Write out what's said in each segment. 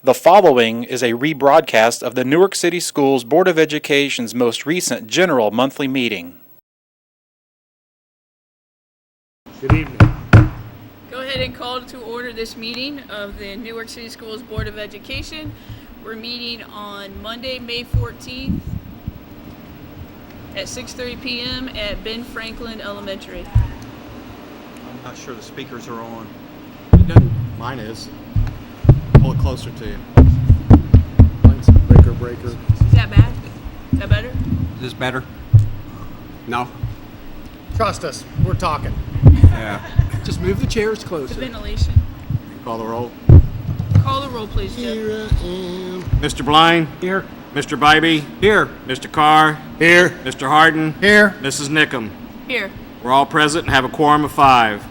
The following is a rebroadcast of the Newark City Schools Board of Education's most recent general monthly meeting. Good evening. Go ahead and call to order this meeting of the Newark City Schools Board of Education. We're meeting on Monday, May 14th at 6:30 p.m. at Ben Franklin Elementary. I'm not sure the speakers are on. It doesn't. Mine is. Pull it closer to you. Mine's breaker. Is that bad? Is that better? Is this better? No. Trust us, we're talking. Yeah. Just move the chairs The closer. ventilation. Call the roll. Call the roll, please, Jeff. Here I am. Mr. Blind. Here. Mr. Bybee. Here. Mr. Carr. Here. Mr. Harden. Here. Mrs. Nickum. Here. We're all present and have a quorum of 5.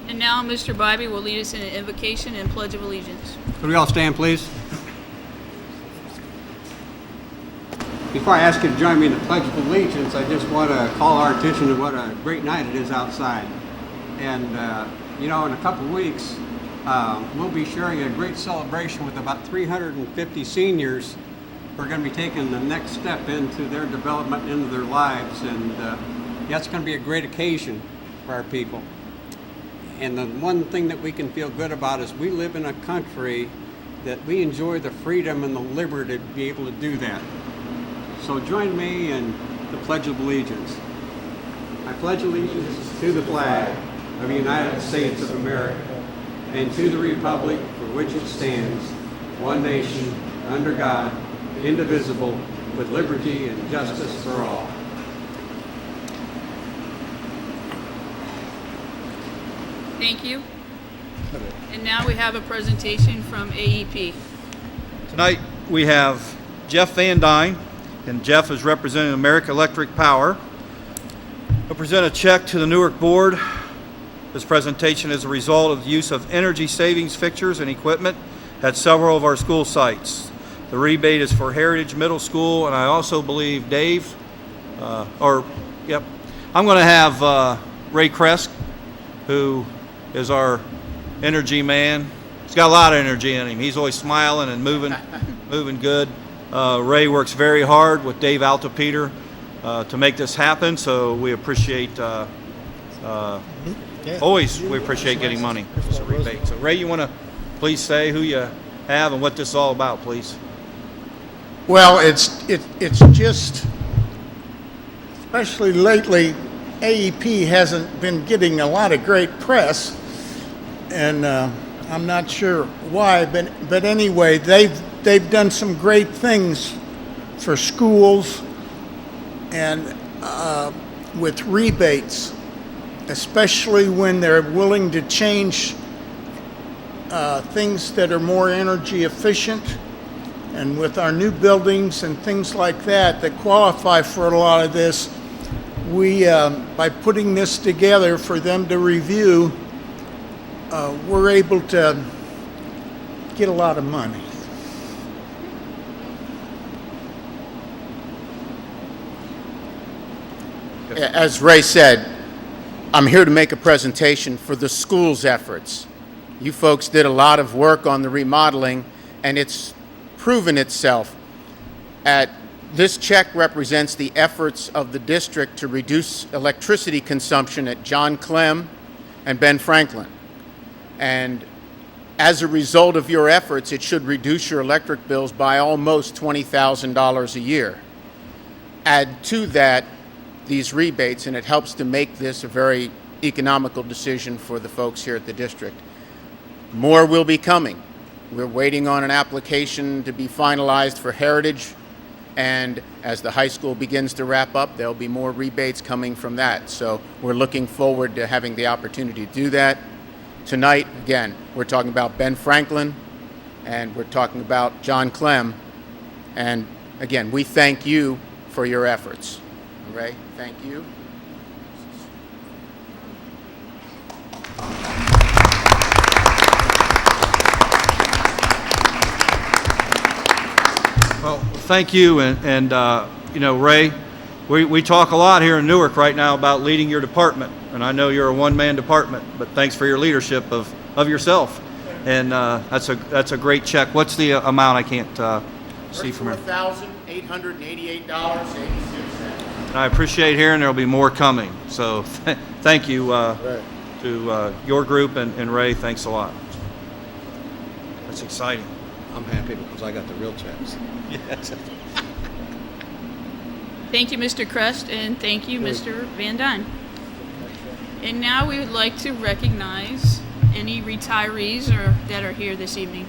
And now Mr. Bybee will lead us in an invocation and pledge of allegiance. Could we all stand, please? Before I ask you to join me in the Pledge of Allegiance, I just want to call our attention to what a great night it is outside. And, in a couple of weeks, we'll be sharing a great celebration with about 350 seniors who are going to be taking the next step into their development, into their lives. And it's going to be a great occasion for our people. And the one thing that we can feel good about is we live in a country that we enjoy the freedom and the liberty to be able to do that. So join me in the Pledge of Allegiance. I pledge allegiance to the flag of the United States of America and to the republic for which it stands, one nation, under God, indivisible, with liberty and justice for all. Thank you. And now we have a presentation from AEP. Tonight we have Jeff Van Dyne, and Jeff is representing American Electric Power. He'll present a check to the Newark Board. This presentation is a result of the use of energy savings fixtures and equipment at several of our school sites. The rebate is for Heritage Middle School, and I also believe Dave, I'm going to have Ray Kresk, who is our energy man. He's got a lot of energy in him. He's always smiling and moving good. Ray works very hard with Dave Altapeter to make this happen, so we appreciate we appreciate getting money as a rebate. So Ray, you want to please say who you have and what this is all about, please? Well, it's just, especially lately, AEP hasn't been getting a lot of great press, and I'm not sure why, but anyway, they've done some great things for schools and with rebates, especially when they're willing to change things that are more energy efficient. And with our new buildings and things like that qualify for a lot of this, we, by putting this together for them to review, we're able to get a lot of money. As Ray said, I'm here to make a presentation for the school's efforts. You folks did a lot of work on the remodeling, and it's proven itself. This check represents the efforts of the district to reduce electricity consumption at John Clem and Ben Franklin. And as a result of your efforts, it should reduce your electric bills by almost $20,000 a year. Add to that these rebates, and it helps to make this a very economical decision for the folks here at the district. More will be coming. We're waiting on an application to be finalized for Heritage, and as the high school begins to wrap up, there'll be more rebates coming from that. So we're looking forward to having the opportunity to do that. Tonight, again, we're talking about Ben Franklin, and we're talking about John Clem. And again, we thank you for your efforts. Ray, thank you. Well, thank you, and Ray, we talk a lot here in Newark right now about leading your department, and I know you're a one-man department, but thanks for your leadership of yourself. And that's a great check. What's the amount? I can't see from here. $34,888.86. I appreciate hearing there'll be more coming. So thank you to your group and Ray. Thanks a lot. That's exciting. I'm happy because I got the real checks. Yes. Thank you, Mr. Crest, and thank you, Mr. Van Dyne. And now we would like to recognize any retirees that are here this evening.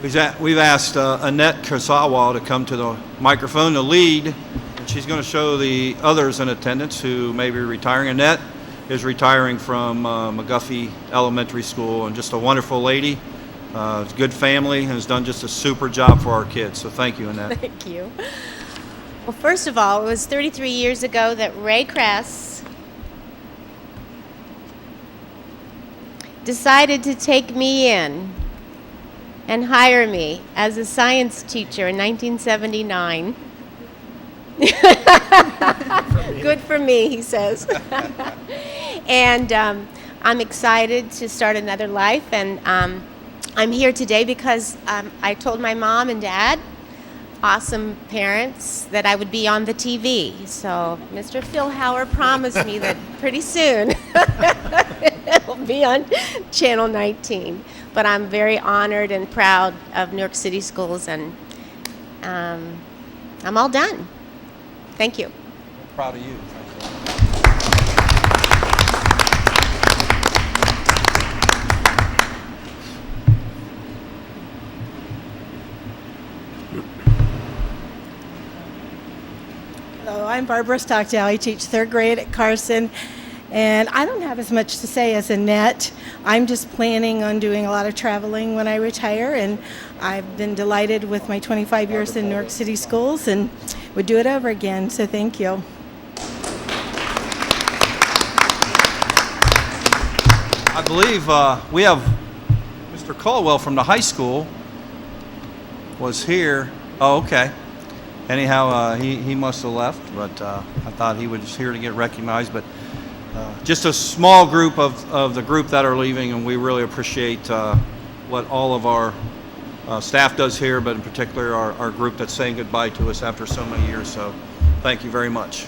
We've asked Annette Kasawa to come to the microphone to lead, and she's going to show the others in attendance who may be retiring. Annette is retiring from McGuffey Elementary School, and just a wonderful lady. Good family, and has done just a super job for our kids. So thank you, Annette. Thank you. Well, first of all, it was 33 years ago that Ray Kress decided to take me in and hire me as a science teacher in 1979. Good for me, he says. And I'm excited to start another life, and I'm here today because I told my mom and dad, awesome parents, that I would be on the TV. So Mr. Phil Hauer promised me that pretty soon it'll be on Channel 19. But I'm very honored and proud of Newark City Schools, and I'm all done. Thank you. Proud of you. Hello, I'm Barbara Stockdale. I teach third grade at Carson, and I don't have as much to say as Annette. I'm just planning on doing a lot of traveling when I retire, and I've been delighted with my 25 years in Newark City Schools and would do it over again, so thank you. I believe we have Mr. Caldwell from the high school was here. Oh, okay. Anyhow, he must have left, but I thought he was here to get recognized. But just a small group of the group that are leaving, and we really appreciate what all of our staff does here, but in particular our group that's saying goodbye to us after so many years. So thank you very much.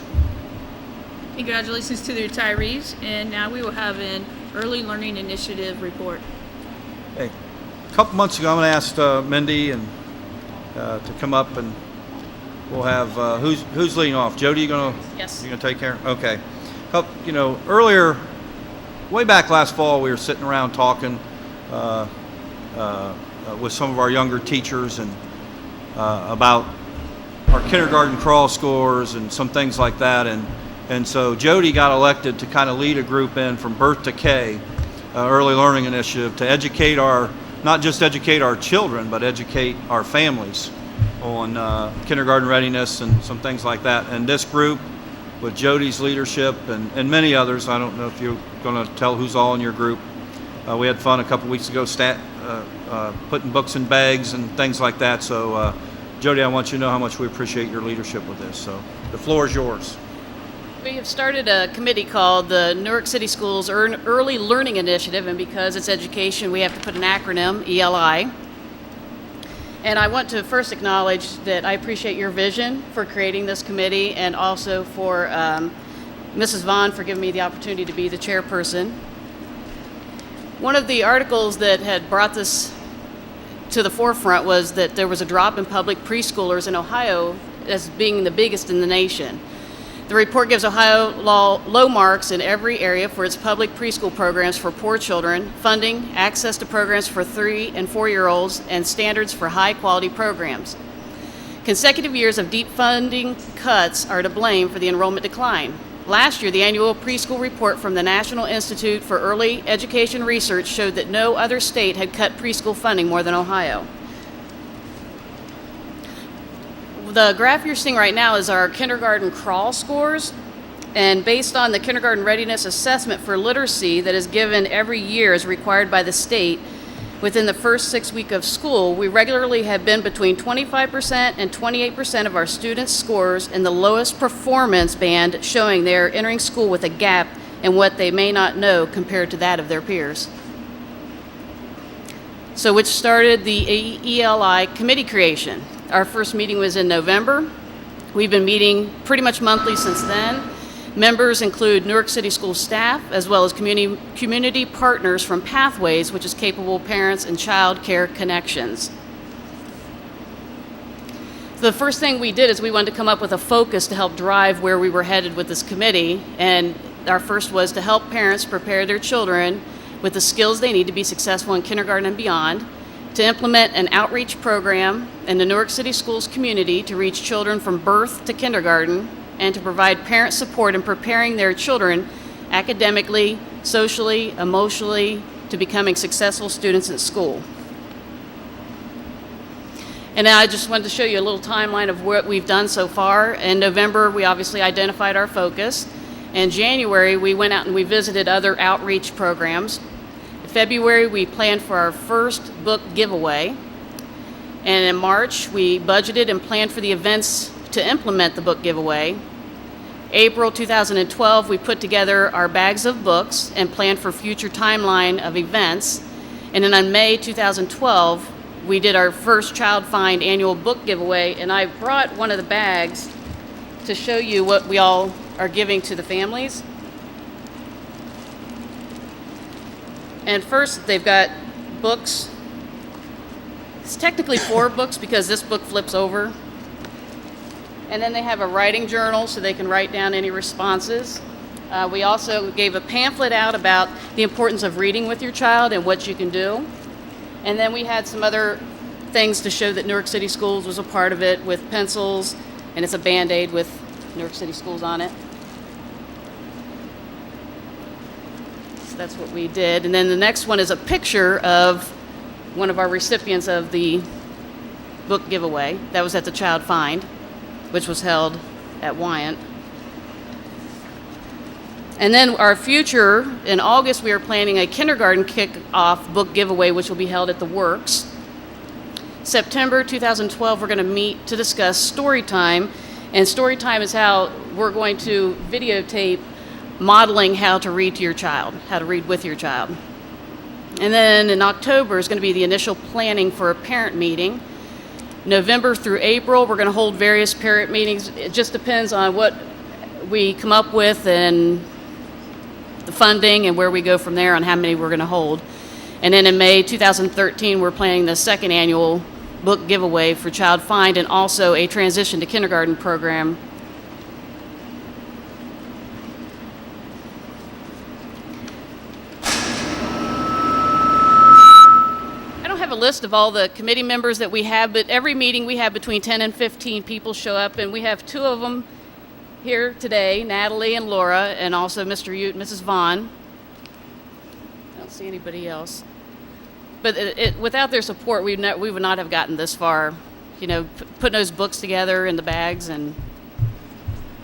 Congratulations to the retirees, and now we will have an Early Learning Initiative report. Hey, a couple months ago, I'm going to ask Mindy and to come up, and we'll have who's leading off. Jody, you gonna take care? Okay. Earlier, way back last fall, we were sitting around talking with some of our younger teachers and about our kindergarten crawl scores and some things like that, and so Jody got elected to kind of lead a group in from birth to K, early learning initiative, to educate not just educate our children, but educate our families on kindergarten readiness and some things like that. And this group, with Jody's leadership and many others, I don't know if you're going to tell who's all in your group. We had fun a couple weeks ago putting books in bags and things like that. So Jody, I want you to know how much we appreciate your leadership with this. So the floor is yours. We have started a committee called the Newark City Schools Early Learning Initiative, and because it's education, we have to put an acronym, ELI. And I want to first acknowledge that I appreciate your vision for creating this committee, and also for Mrs. Vaughn for giving me the opportunity to be the chairperson. One of the articles that had brought this to the forefront was that there was a drop in public preschoolers in Ohio as being the biggest in the nation. The report gives Ohio low marks in every area for its public preschool programs for poor children, funding, access to programs for 3- and 4-year-olds, and standards for high-quality programs. Consecutive years of deep funding cuts are to blame for the enrollment decline. Last year, the annual preschool report from the National Institute for Early Education Research showed that no other state had cut preschool funding more than Ohio. The graph you're seeing right now is our kindergarten crawl scores, and based on the kindergarten readiness assessment for literacy that is given every year as required by the state, within the first 6 weeks of school, we regularly have been between 25% and 28% of our students' scores in the lowest performance band, showing they are entering school with a gap in what they may not know compared to that of their peers. So which started the ELI committee creation. Our first meeting was in November. We've been meeting pretty much monthly since then. Members include Newark City School staff, as well as community partners from Pathways, which is Capable Parents and Child Care Connections. The first thing we did is we wanted to come up with a focus to help drive where we were headed with this committee, and our first was to help parents prepare their children with the skills they need to be successful in kindergarten and beyond, to implement an outreach program in the Newark City Schools community to reach children from birth to kindergarten, and to provide parent support in preparing their children academically, socially, emotionally, to becoming successful students at school. And now I just wanted to show you a little timeline of what we've done so far. In November, we obviously identified our focus. In January, we went out and we visited other outreach programs. In February, we planned for our first book giveaway. And in March, we budgeted and planned for the events to implement the book giveaway. April 2012, we put together our bags of books and planned for future timeline of events. And then on May 2012, we did our first Child Find annual book giveaway, and I brought one of the bags to show you what we all are giving to the families. And first, they've got books. It's technically 4 books because this book flips over. And then they have a writing journal so they can write down any responses. We also gave a pamphlet out about the importance of reading with your child and what you can do. And then we had some other things to show that Newark City Schools was a part of it, with pencils, and it's a Band-Aid with Newark City Schools on it. So that's what we did. And then the next one is a picture of one of our recipients of the book giveaway. That was at the Child Find, which was held at Wyant. And then our future, in August, we are planning a kindergarten kick-off book giveaway, which will be held at the Works. September 2012, we're going to meet to discuss story time. And story time is how we're going to videotape modeling how to read to your child, how to read with your child. And then in October is going to be the initial planning for a parent meeting. November through April, we're going to hold various parent meetings. It just depends on what we come up with and the funding and where we go from there on how many we're going to hold. And then in May 2013, we're planning the second annual book giveaway for Child Find and also a transition to kindergarten program. I don't have a list of all the committee members that we have, but every meeting we have between 10 and 15 people show up, and we have 2 of them here today, Natalie and Laura, and also Mr. Ute and Mrs. Vaughn. I don't see anybody else. But without their support, we would not have gotten this far. You know, putting those books together in the bags and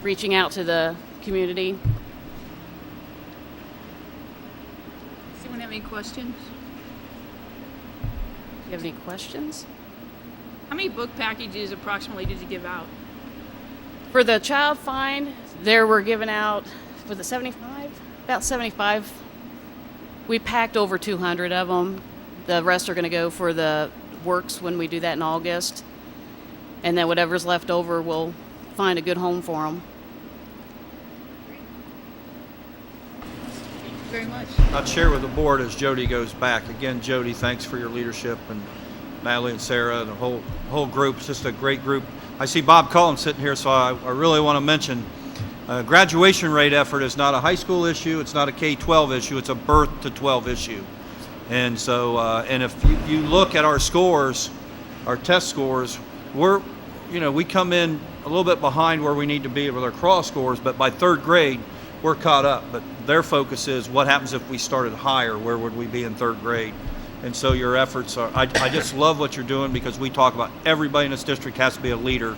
reaching out to the community. Does anyone have any questions? Do you have any questions? How many book packages approximately did you give out? For the Child Find, there were given out, was it 75? About 75. We packed over 200 of them. The rest are going to go for the Works when we do that in August. And then whatever's left over, we'll find a good home for them. Thank you very much. I'd share with the board as Jody goes back. Again, Jody, thanks for your leadership, and Natalie and Sarah and the whole group. It's just a great group. I see Bob Cullen sitting here, so I really want to mention graduation rate effort is not a high school issue. It's not a K-12 issue. It's a birth to 12 issue. And so, and if you look at our scores, our test scores, we come in a little bit behind where we need to be with our cross scores, but by 3rd grade, we're caught up. But their focus is what happens if we started higher? Where would we be in 3rd grade? And so your efforts are, I just love what you're doing, because we talk about everybody in this district has to be a leader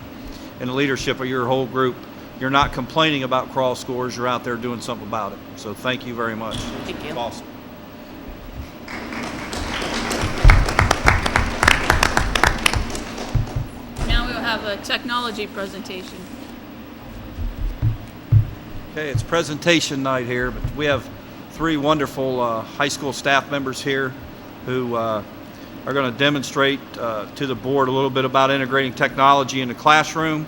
in the leadership of your whole group. You're not complaining about cross scores, you're out there doing something about it. So thank you very much. Thank you. Awesome. Now we'll have a technology presentation. Okay, it's presentation night here, but we have 3 wonderful high school staff members here who are going to demonstrate to the board a little bit about integrating technology in the classroom,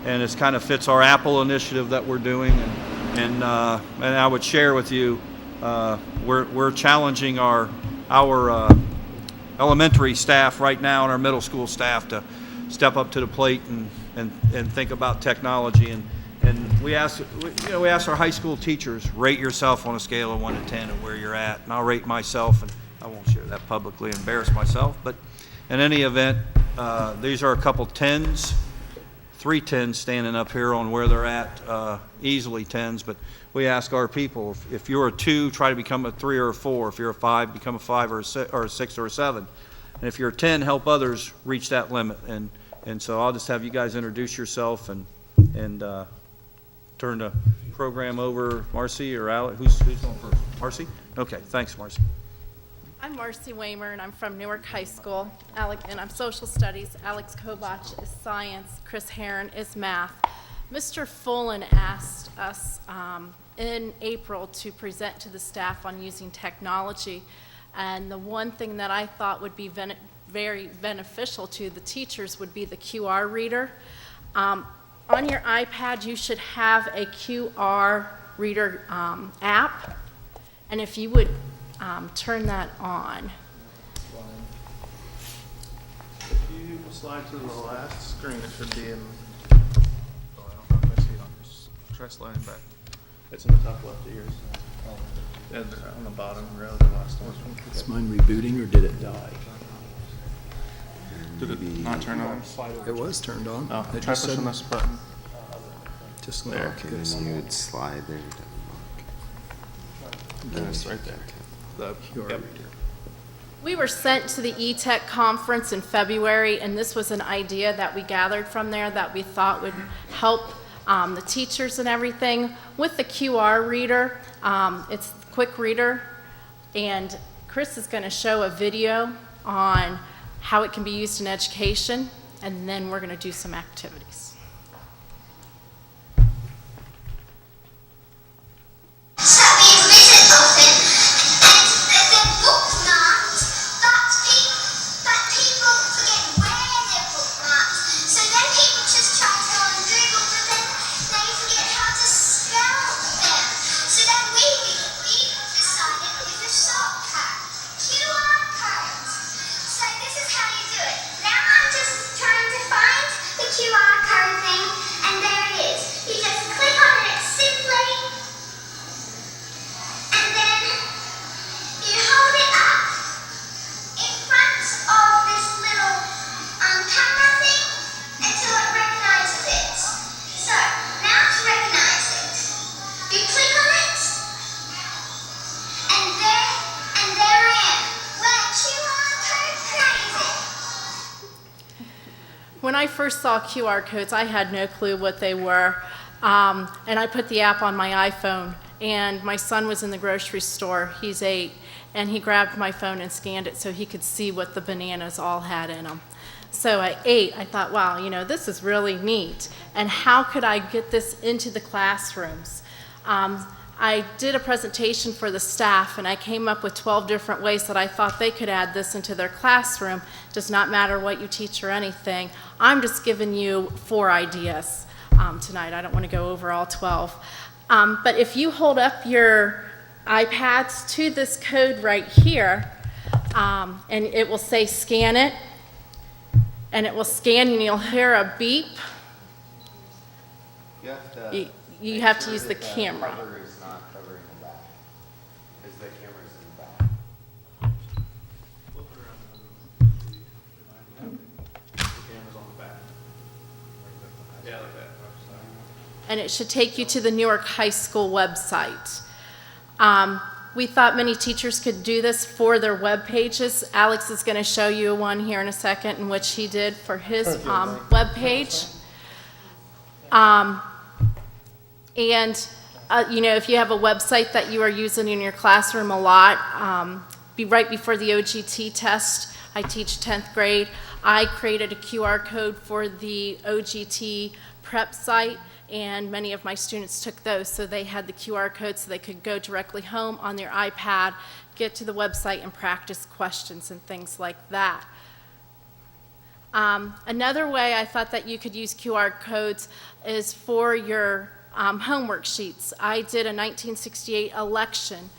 and it kind of fits our Apple initiative that we're doing. And I would share with you, we're challenging our elementary staff right now and our middle school staff to step up to the plate and think about technology. And we ask our high school teachers, rate yourself on a scale of 1 to 10 and where you're at. And I'll rate myself, and I won't share that publicly, embarrass myself. But in any event, these are a couple 10s, 3 10s standing up here on where they're at, easily 10s. But we ask our people, if you're a 2, try to become a 3 or a 4. If you're a 5, become a 5 or a 6 or a 7. And if you're a 10, help others reach that limit. And so I'll just have you guys introduce yourself and turn the program over. Marcy or Alex? Who's going first? Marcy? Okay, thanks, Marcy. I'm Marcy Waymer, and I'm from Newark High School. And I'm social studies. Alex Kobach is science. Chris Heron is math. Mr. Fullen asked us in April to present to the staff on using technology. And the one thing that I thought would be very beneficial to the teachers would be the QR reader. On your iPad, you should have a QR reader app, and if you would turn that on. If you slide to the last screen, it should be in. Oh, I don't know if I see it on this. Try sliding back. It's in the top left of yours. And on the bottom row, the last one. Is mine rebooting or did it die? Did it not turn on? It was turned on. Oh, It try just pushing said- this button. Just There. okay, And so then you would slide there. Then it's right there. The QR yep. reader. We were sent to the eTech conference in February, and this was an idea that we gathered from there that we thought would help the teachers and everything. With the QR reader, it's a quick reader, and Chris is going to show a video on how it can be used in education, and then we're going to do some activities. When I first saw QR codes, I had no clue what they were, and I put the app on my iPhone, and my son was in the grocery store, he's 8, and he grabbed my phone and scanned it so he could see what the bananas all had in them. So at 8, I thought, wow, you know, this is really neat, and how could I get this into the classrooms? I did a presentation for the staff, and I came up with 12 different ways that I thought they could add this into their classroom. Does not matter what you teach or anything. I'm just giving you 4 ideas tonight. I don't want to go over all 12. But if you hold up your iPads to this code right here, and it will say scan it, and it will scan, and you'll hear a beep. You have to use the camera. And it should take you to the Newark High School website. We thought many teachers could do this for their web pages. Alex is going to show you one here in a second in which he did for his web page. You know, if you have a website that you are using in your classroom a lot, be right before the OGT test. I teach 10th grade. I created a QR code for the OGT prep site, and many of my students took those, so they had the QR code so they could go directly home on their iPad get to the website and practice questions and things like that. Another way I thought that you could use QR codes is for your homework sheets. I did a 1968 election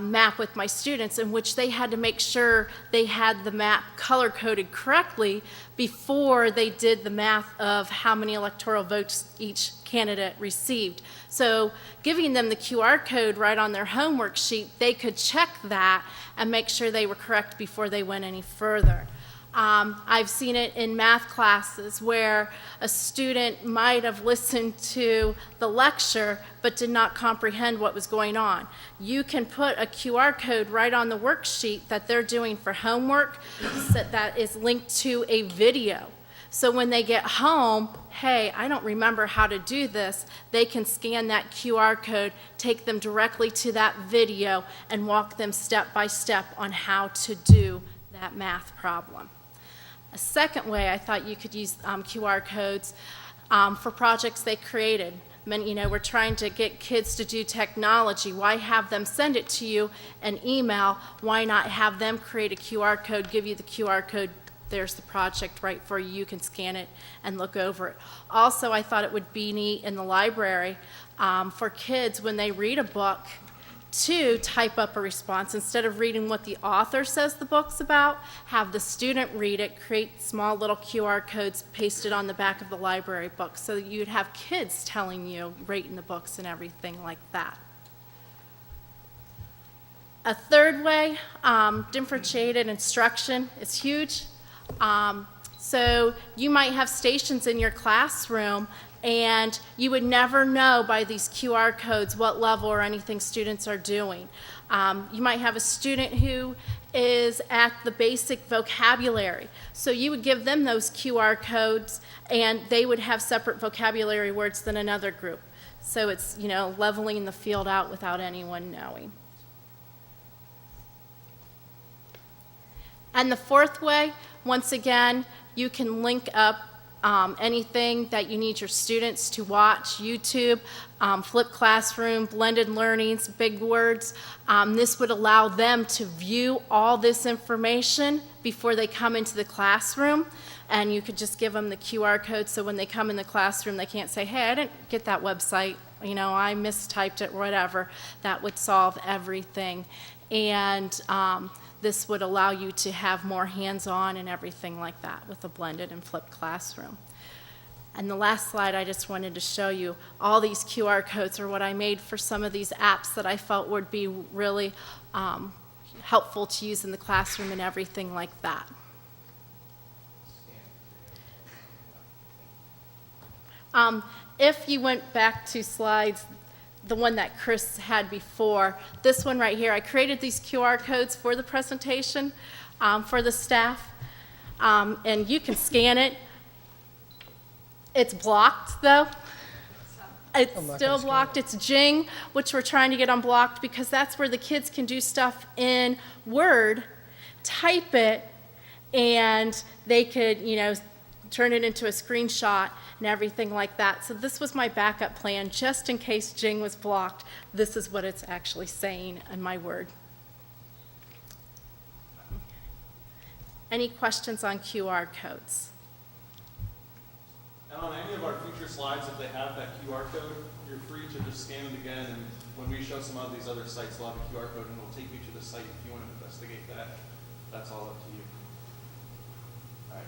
map with my students in which they had to make sure they had the map color-coded correctly before they did the math of how many electoral votes each candidate received. So giving them the QR code right on their homework sheet, they could check that and make sure they were correct before they went any further. I've seen it in math classes where a student might have listened to the lecture but did not comprehend what was going on. You can put a QR code right on the worksheet that they're doing for homework that is linked to a video. So when they get home, hey, I don't remember how to do this, they can scan that QR code, take them directly to that video, and walk them step by step on how to do that math problem. A second way I thought you could use QR codes for projects they created. We're trying to get kids to do technology. Why have them send it to you an email? Why not have them create a QR code, give you the QR code, there's the project right for you, you can scan it and look over it. Also, I thought it would be neat in the library for kids when they read a book to type up a response. Instead of reading what the author says the book's about, have the student read it, create small little QR codes pasted on the back of the library book so that you'd have kids telling you, rating the books and everything like that. A third way, differentiated instruction is huge. So you might have stations in your classroom and you would never know by these QR codes what level or anything students are doing. You might have a student who is at the basic vocabulary. So you would give them those QR codes and they would have separate vocabulary words than another group. So it's, leveling the field out without anyone knowing. And the fourth way, once again, you can link up anything that you need your students to watch, YouTube, flipped classroom, blended learnings, big words. This would allow them to view all this information before they come into the classroom. And you could just give them the QR code so when they come in the classroom, they can't say, hey, I didn't get that website, I mistyped it, whatever. That would solve everything. And this would allow you to have more hands-on and everything like that with a blended and flipped classroom. And the last slide, I just wanted to show you all these QR codes are what I made for some of these apps that I felt would be really helpful to use in the classroom and everything like that. If you went back to slides, the one that Chris had before, this one right here, I created these QR codes for the presentation for the staff, and you can scan it. It's blocked though. It's still blocked. It's Jing, which we're trying to get unblocked because that's where the kids can do stuff in Word, type it, and they could, turn it into a screenshot and everything like that. So this was my backup plan, just in case Jing was blocked. This is what it's actually saying in my Word. Any questions on QR codes? And on any of our future slides, if they have that QR code, you're free to just scan it again, and when we show some of these other sites, they'll have a QR code and it'll take you to the site if you want to investigate that. That's all up to you. All right,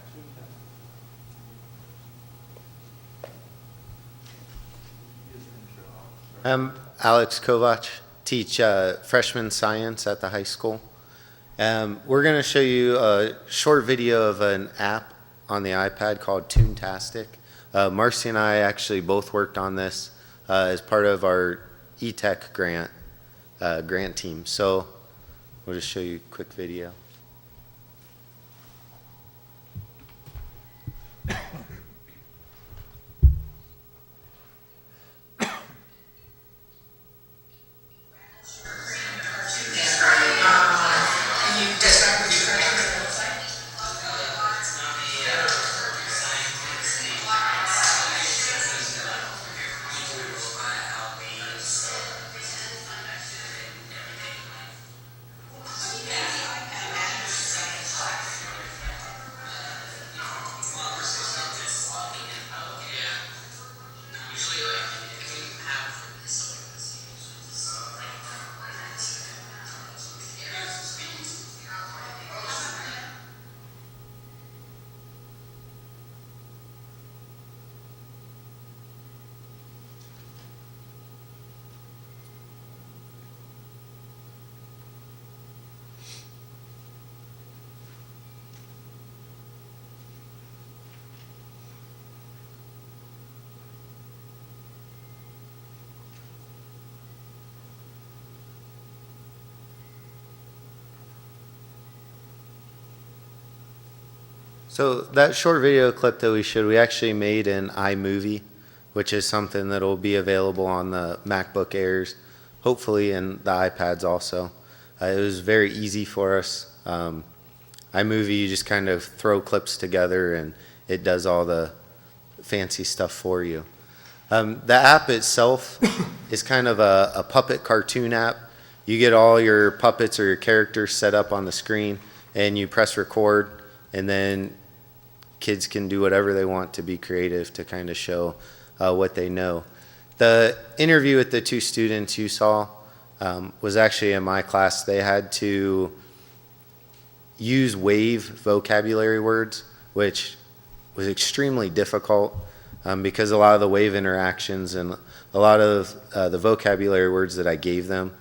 I'm Alex Kovac, teach freshman science at the high school. We're going to show you a short video of an app on the iPad called Toontastic. Marcy and I actually both worked on this as part of our eTech grant team. So we'll just show you a quick video. So that short video clip that we showed, we actually made in iMovie, which is something that will be available on the MacBook Airs, hopefully, and the iPads also. It was very easy for us. iMovie, you just kind of throw clips together and it does all the fancy stuff for you. The app itself is kind of a puppet cartoon app. You get all your puppets or your characters set up on the screen and you press record, and then kids can do whatever they want to be creative to kind of show what they know. The interview with the two students you saw was actually in my class. They had to use wave vocabulary words, which was extremely difficult because a lot of the wave interactions and a lot of the vocabulary words that I gave them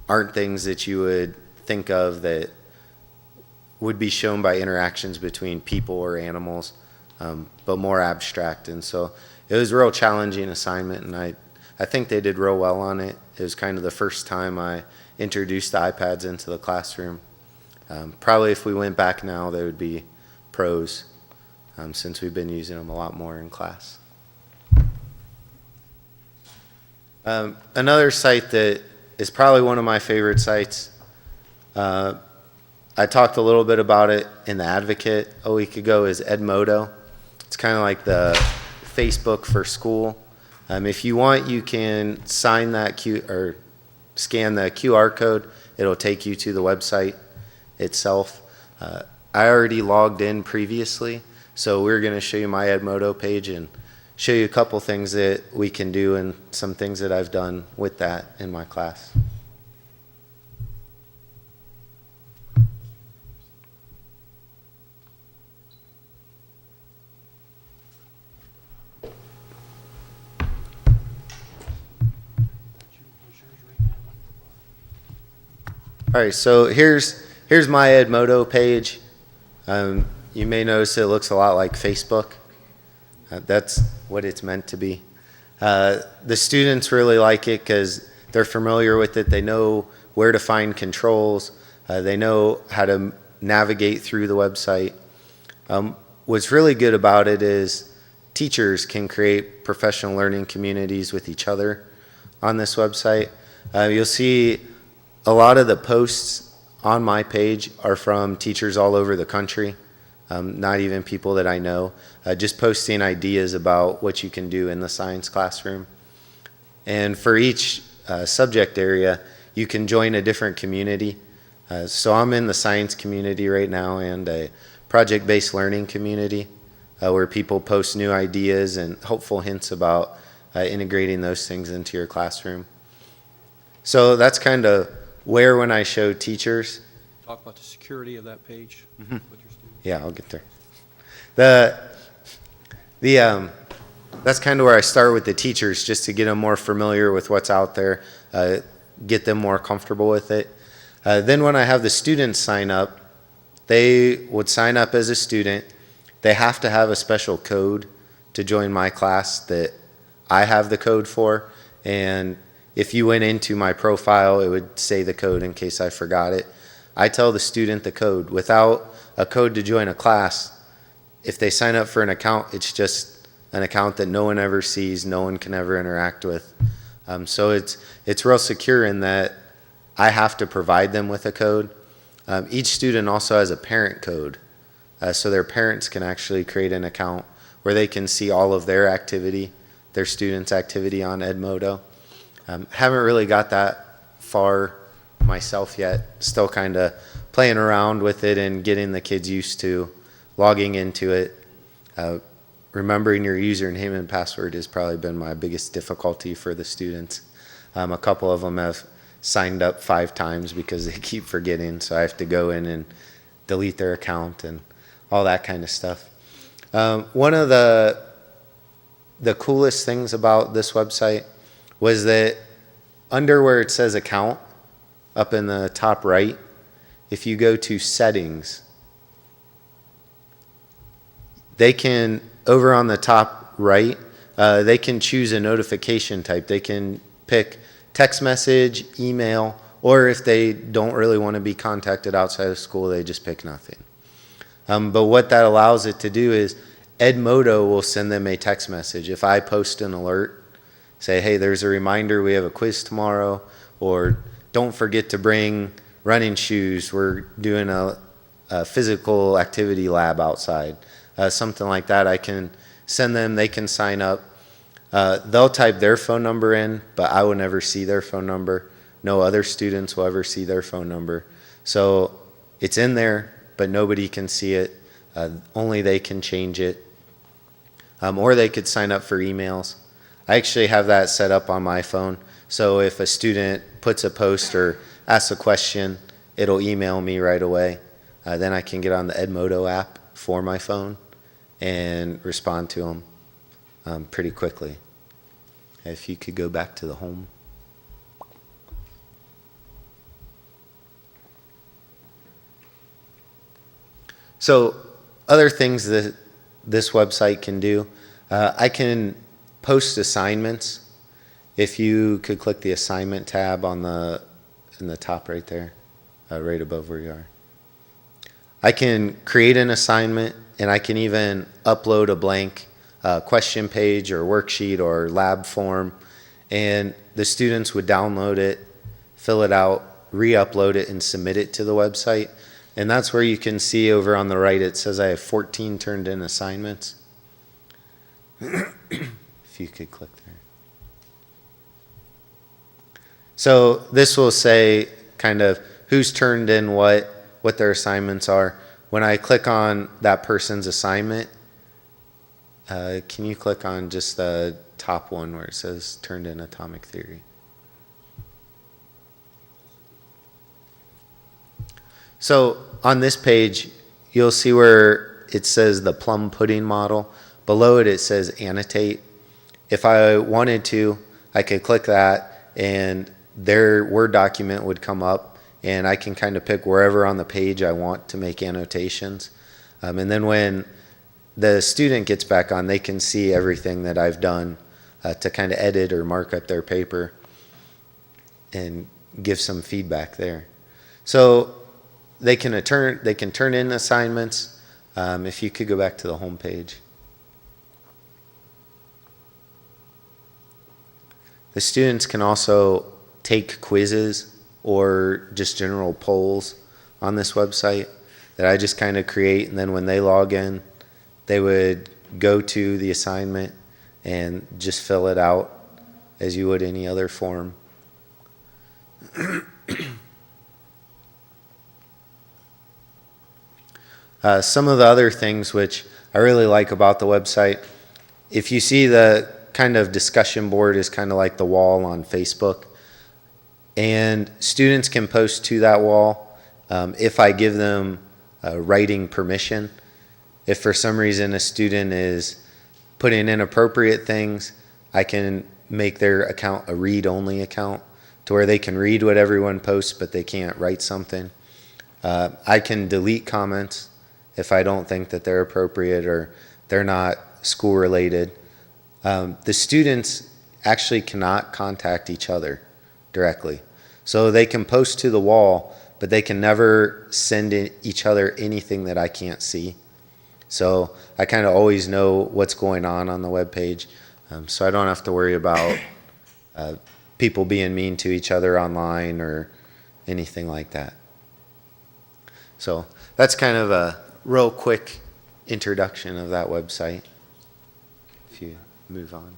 aren't things that you would think of that would be shown by interactions between people or animals, but more abstract. And so it was a real challenging assignment, and I think they did real well on it. It was kind of the first time I introduced the iPads into the classroom. Probably if we went back now, they would be pros, since we've been using them a lot more in class. Another site that is probably one of my favorite sites, I talked a little bit about it in the Advocate a week ago, is Edmodo. It's kind of like the Facebook for school. If you want, you can sign that or scan the QR code. It'll take you to the website itself. I already logged in previously, so we're going to show you my Edmodo page and show you a couple things that we can do and some things that I've done with that in my class. All right, so here's my Edmodo page. You may notice it looks a lot like Facebook. That's what it's meant to be. The students really like it because they're familiar with it. They know where to find controls. They know how to navigate through the website. What's really good about it is teachers can create professional learning communities with each other on this website. You'll see a lot of the posts on my page are from teachers all over the country, not even people that I know, just posting ideas about what you can do in the science classroom. And for each subject area, you can join a different community. So I'm in the science community right now and a project-based learning community where people post new ideas and hopeful hints about integrating those things into your classroom. So that's kind of where when I show teachers. Talk about the security of that page with your students. Yeah, I'll get there. That's kind of where I start with the teachers, just to get them more familiar with what's out there, get them more comfortable with it. Then when I have the students sign up, they would sign up as a student. They have to have a special code to join my class that I have the code for, and if you went into my profile, it would say the code in case I forgot it. I tell the student the code. Without a code to join a class, if they sign up for an account, it's just an account that no one ever sees, no one can ever interact with. So it's real secure in that I have to provide them with a code. Each student also has a parent code, so their parents can actually create an account where they can see all of their activity, their students' activity on Edmodo. Haven't really got that far myself yet. Still kind of playing around with it and getting the kids used to logging into it. Remembering your username and password has probably been my biggest difficulty for the students. A couple of them have signed up 5 times because they keep forgetting, so I have to go in and delete their account and all that kind of stuff. One of the coolest things about this website was that under where it says account, up in the top right, if you go to settings, they can, over on the top right, they can choose a notification type. They can pick text message, email, or if they don't really want to be contacted outside of school, they just pick nothing. But what that allows it to do is Edmodo will send them a text message. If I post an alert, say, hey, there's a reminder, we have a quiz tomorrow, or don't forget to bring running shoes, we're doing a physical activity lab outside, something like that, I can send them, they can sign up. They'll type their phone number in, but I will never see their phone number. No other students will ever see their phone number. So it's in there, but nobody can see it. Only they can change it. Or they could sign up for emails. I actually have that set up on my phone. So if a student puts a post or asks a question, it'll email me right away. Then I can get on the Edmodo app for my phone and respond to them pretty quickly. If you could go back to the home. So other things that this website can do, I can post assignments. If you could click the assignment tab on in the top right there, right above where you are. I can create an assignment, and I can even upload a blank question page or worksheet or lab form, and the students would download it, fill it out, re-upload it, and submit it to the website. And that's where you can see over on the right, it says I have 14 turned in assignments. If you could click there. So this will say kind of who's turned in what their assignments are. When I click on that person's assignment, can you click on just the top one where it says turned in atomic theory? So on this page, you'll see where it says the plum pudding model. Below it, it says annotate. If I wanted to, I could click that and their Word document would come up, and I can kind of pick wherever on the page I want to make annotations. And then when the student gets back on, they can see everything that I've done to kind of edit or mark up their paper and give some feedback there. So they can turn in assignments. If you could go back to the home page. The students can also take quizzes or just general polls on this website that I just kind of create, and then when they log in, they would go to the assignment and just fill it out as you would any other form. Some of the other things which I really like about the website, if you see the kind of discussion board is kind of like the wall on Facebook, and students can post to that wall if I give them writing permission. If for some reason a student is putting inappropriate things, I can make their account a read-only account to where they can read what everyone posts, but they can't write something. I can delete comments if I don't think that they're appropriate or they're not school related. The students actually cannot contact each other directly. So they can post to the wall, but they can never send each other anything that I can't see. So I kind of always know what's going on the web page, so I don't have to worry about people being mean to each other online or anything like that. So that's kind of a real quick introduction of that website. If you move on.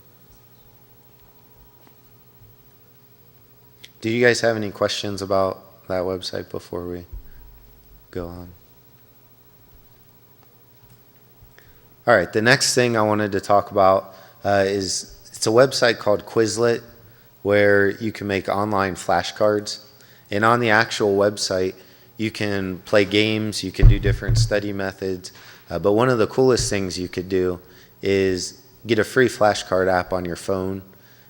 Do you guys have any questions about that website before we go on? All right, the next thing I wanted to talk about is it's a website called Quizlet where you can make online flashcards. And on the actual website, you can play games, you can do different study methods. But one of the coolest things you could do is get a free flashcard app on your phone.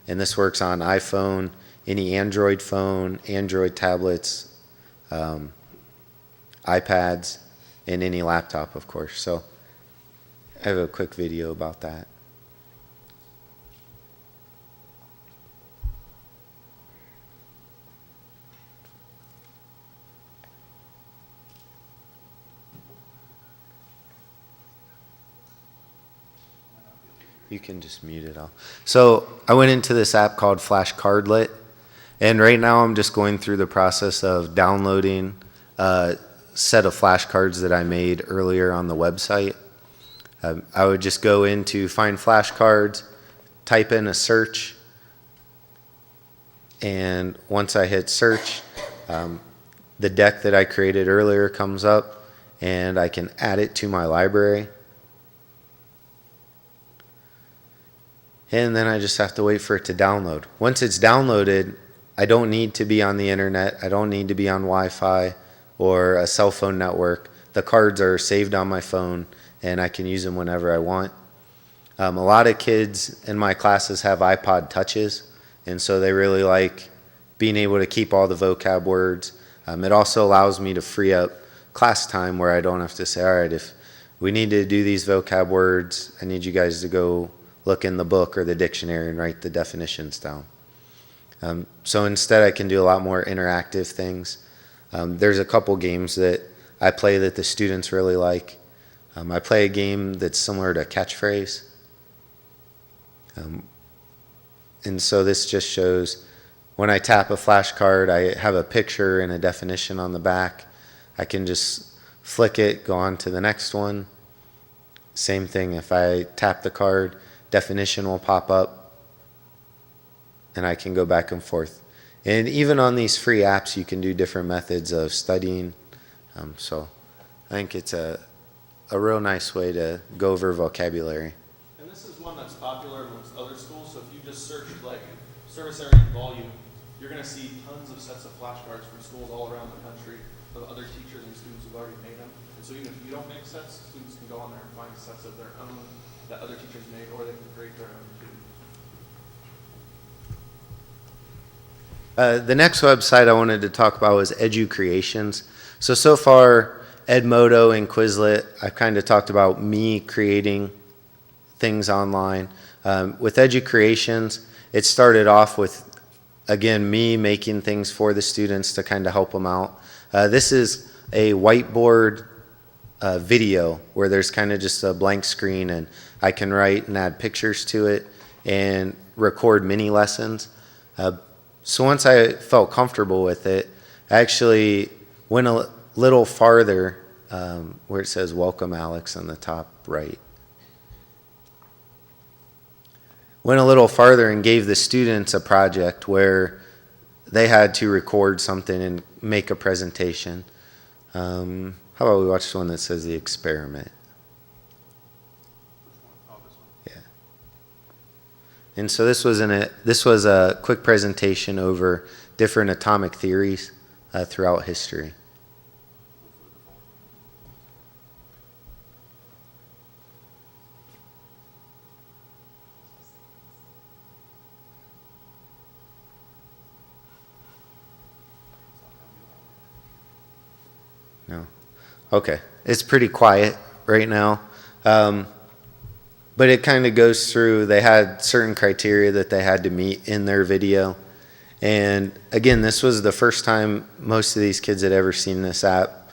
And this works on iPhone, any Android phone, Android tablets, iPads, and any laptop, of course. So I have a quick video about that. You can just mute it all. So I went into this app called Flashcardlet, and right now I'm just going through the process of downloading a set of flashcards that I made earlier on the website. I would just go into Find Flashcards, type in a search, and once I hit search, the deck that I created earlier comes up, and I can add it to my library. And then I just have to wait for it to download. Once it's downloaded, I don't need to be on the internet. I don't need to be on Wi-Fi or a cell phone network. The cards are saved on my phone, and I can use them whenever I want. A lot of kids in my classes have iPod touches, and so they really like being able to keep all the vocab words. It also allows me to free up class time where I don't have to say, all right, if we need to do these vocab words, I need you guys to go look in the book or the dictionary and write the definitions down. So instead I can do a lot more interactive things. There's a couple games that I play that the students really like. I play a game that's similar to Catchphrase. And so this just shows when I tap a flashcard, I have a picture and a definition on the back. I can just flick it, go on to the next one. Same thing, if I tap the card, definition will pop up, and I can go back and forth. And even on these free apps, you can do different methods of studying. So I think it's a real nice way to go over vocabulary. And this is one that's popular amongst other schools, so if you just search like service area and volume, you're going to see tons of sets of flashcards from schools all around the country of other teachers and students who've already made them. And so even if you don't make sets, students can go on there and find sets of their own that other teachers made, or they can create their own too. The next website I wanted to talk about was EduCreations. So far, Edmodo and Quizlet, I've kind of talked about me creating things online. With EduCreations, it started off with, again, me making things for the students to kind of help them out. This is a whiteboard video where there's kind of just a blank screen, and I can write and add pictures to it and record mini lessons. So once I felt comfortable with it, I actually went a little farther where it says "Welcome, Alex" on the top right. Went a little farther and gave the students a project where they had to record something and make a presentation. How about we watch the one that says "The Experiment"? Yeah. And so this was a quick presentation over different atomic theories throughout history. No. Okay. It's pretty quiet right now. But it kind of goes through, they had certain criteria that they had to meet in their video. And again, this was the first time most of these kids had ever seen this app.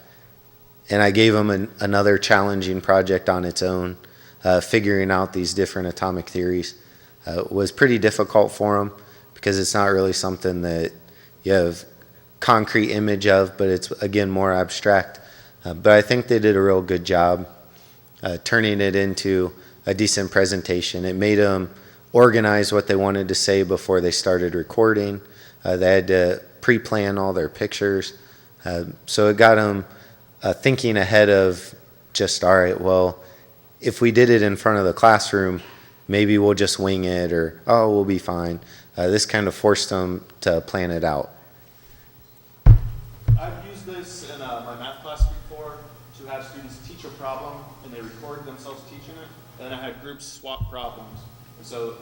And I gave them another challenging project on its own, figuring out these different atomic theories. It was pretty difficult for them because it's not really something that you have concrete image of, but it's, again, more abstract. But I think they did a real good job turning it into a decent presentation. It made them organize what they wanted to say before they started recording. They had to pre-plan all their pictures. So it got them thinking ahead of just, all right, well, if we did it in front of the classroom, maybe we'll just wing it, or, oh, we'll be fine. This kind of forced them to plan it out. I've used this in my math class before to have students teach a problem, and they record themselves teaching it, and then I had groups swap problems. And so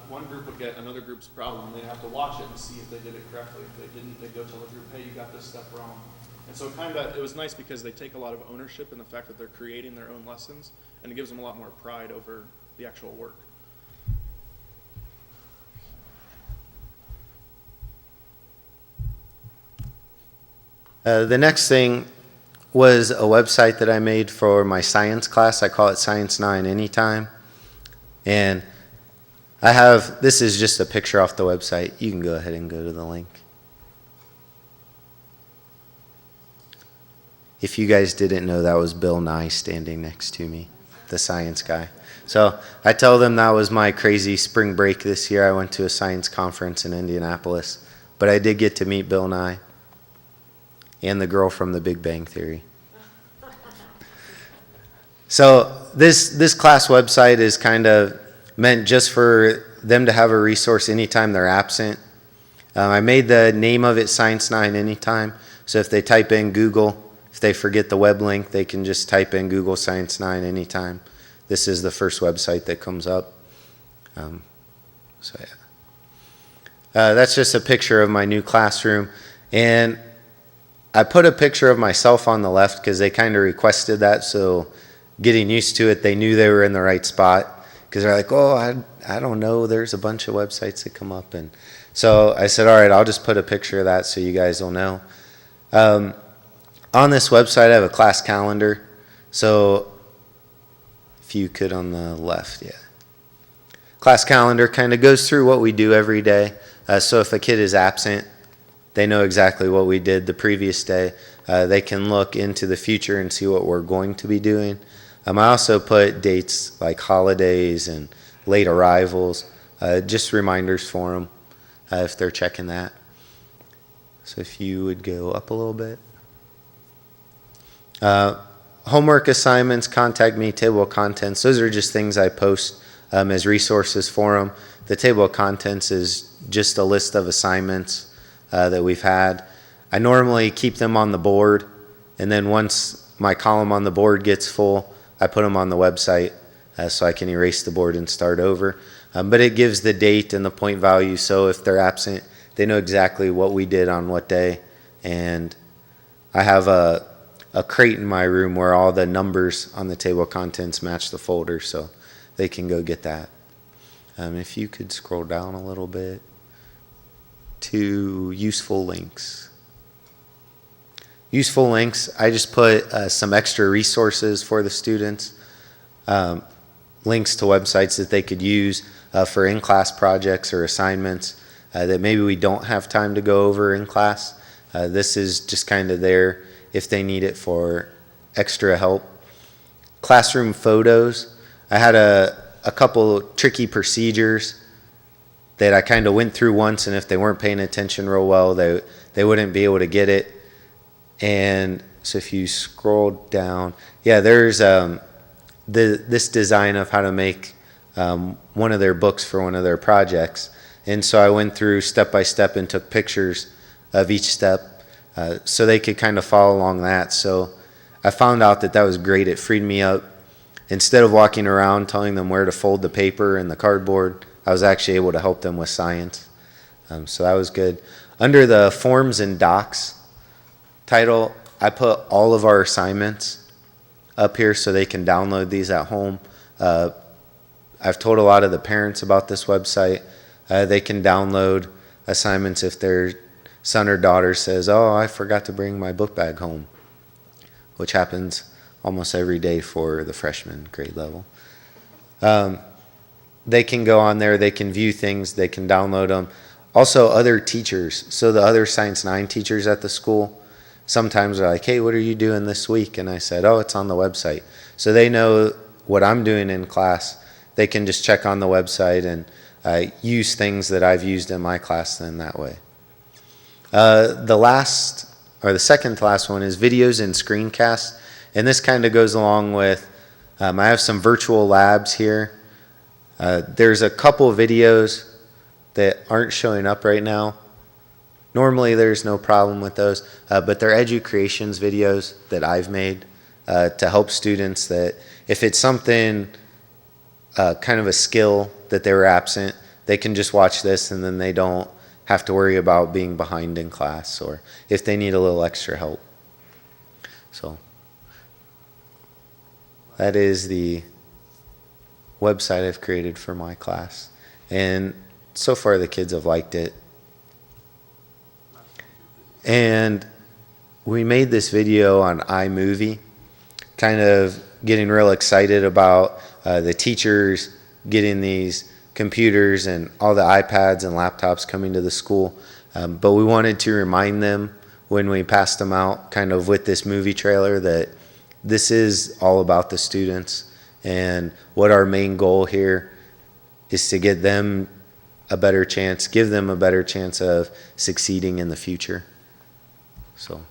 one group would get another group's problem, and they'd have to watch it and see if they did it correctly. If they didn't, they'd go tell the group, hey, you got this step wrong. And so it was nice because they take a lot of ownership in the fact that they're creating their own lessons, and it gives them a lot more pride over the actual work. The next thing was a website that I made for my science class. I call it Science 9 Anytime. And this is just a picture off the website. You can go ahead and go to the link. If you guys didn't know, that was Bill Nye standing next to me, the science guy. So I tell them that was my crazy spring break this year. I went to a science conference in Indianapolis, but I did get to meet Bill Nye and the girl from The Big Bang Theory. So this class website is kind of meant just for them to have a resource anytime they're absent. I made the name of it Science 9 Anytime. So if they type in Google, if they forget the web link, they can just type in Google Science 9 Anytime. This is the first website that comes up. That's just a picture of my new classroom. And I put a picture of myself on the left because they kind of requested that. So getting used to it, they knew they were in the right spot. Because they're like, oh, I don't know. There's a bunch of websites that come up. And so I said, all right, I'll just put a picture of that so you guys will know. On this website, I have a class calendar. So if you could on the left, yeah. Class calendar kind of goes through what we do every day. So if a kid is absent, they know exactly what we did the previous day. They can look into the future and see what we're going to be doing. I also put dates like holidays and late arrivals, just reminders for them if they're checking that. So if you would go up a little bit. Homework assignments, contact me, table of contents. Those are just things I post as resources for them. The table of contents is just a list of assignments that we've had. I normally keep them on the board, and then once my column on the board gets full, I put them on the website so I can erase the board and start over. But it gives the date and the point value, so if they're absent, they know exactly what we did on what day. And I have a crate in my room where all the numbers on the table of contents match the folder, so they can go get that. If you could scroll down a little bit to useful links. Useful links, I just put some extra resources for the students, links to websites that they could use for in-class projects or assignments that maybe we don't have time to go over in class. This is just kind of there if they need it for extra help. Classroom photos, I had a couple tricky procedures that I kind of went through once, and if they weren't paying attention real well, they wouldn't be able to get it. And so if you scroll down, yeah, there's this design of how to make one of their books for one of their projects. And so I went through step by step and took pictures of each step so they could kind of follow along that. So I found out that was great. It freed me up. Instead of walking around telling them where to fold the paper and the cardboard, I was actually able to help them with science. So that was good. Under the forms and docs title, I put all of our assignments up here so they can download these at home. I've told a lot of the parents about this website. They can download assignments if their son or daughter says, oh, I forgot to bring my book bag home, which happens almost every day for the freshman grade level. They can go on there, they can view things, they can download them. Also, other teachers, so the other Science 9 teachers at the school, sometimes they're like, hey, what are you doing this week? And I said, oh, it's on the website. So they know what I'm doing in class. They can just check on the website and use things that I've used in my class then that way. The second to last one is videos and screencasts. And this kind of goes along with, I have some virtual labs here. There's a couple of videos that aren't showing up right now. Normally there's no problem with those, but they're EduCreations videos that I've made to help students that if it's something, kind of a skill that they were absent, they can just watch this and then they don't have to worry about being behind in class or if they need a little extra help. So that is the website I've created for my class. And so far the kids have liked it. And we made this video on iMovie, kind of getting real excited about the teachers getting these computers and all the iPads and laptops coming to the school. But we wanted to remind them when we passed them out, kind of with this movie trailer, that this is all about the students, and what our main goal here is to get them a better chance, give them a better chance of succeeding in the future. So.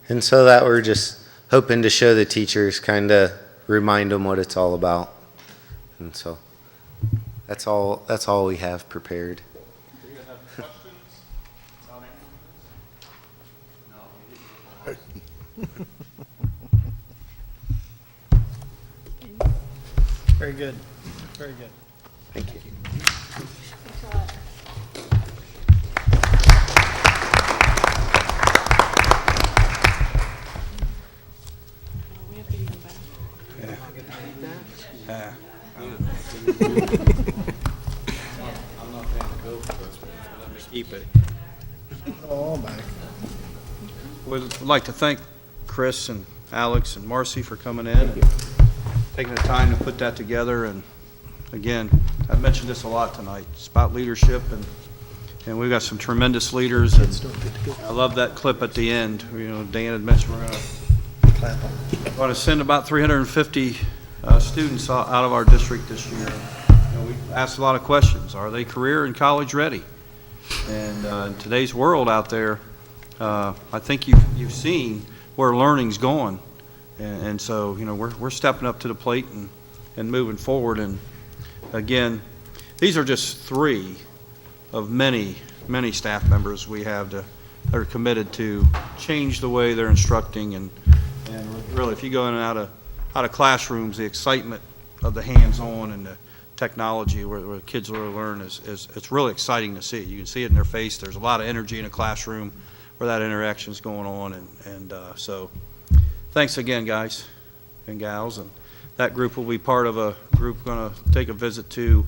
And so that we're just hoping to show the teachers, kind of remind them what it's all about. And so that's all we have prepared. Do you guys have questions? Very good. Very good. Thank you. I'm not paying the bill for this one. Let me keep it. All back. We'd like to thank Chris and Alex and Marcy for coming in and taking the time to put that together. And again, I've mentioned this a lot tonight. It's about leadership, and we've got some tremendous leaders. And I love that clip at the end. You know, Dan had mentioned we're going to send about 350 students out of our district this year. You know, we asked a lot of questions. Are they career and college ready? And in today's world out there, I think you've seen where learning's going, and so you know we're stepping up to the plate and moving forward. And again, these are just three of many staff members we have that are committed to change the way they're instructing. And really, if you go in and out of classrooms, the excitement of the hands-on and the technology where kids will learn is it's really exciting to see. You can see it in their face. There's a lot of energy in a classroom where that interaction is going on, and so thanks again, guys and gals. And that group will be part of a group going to take a visit to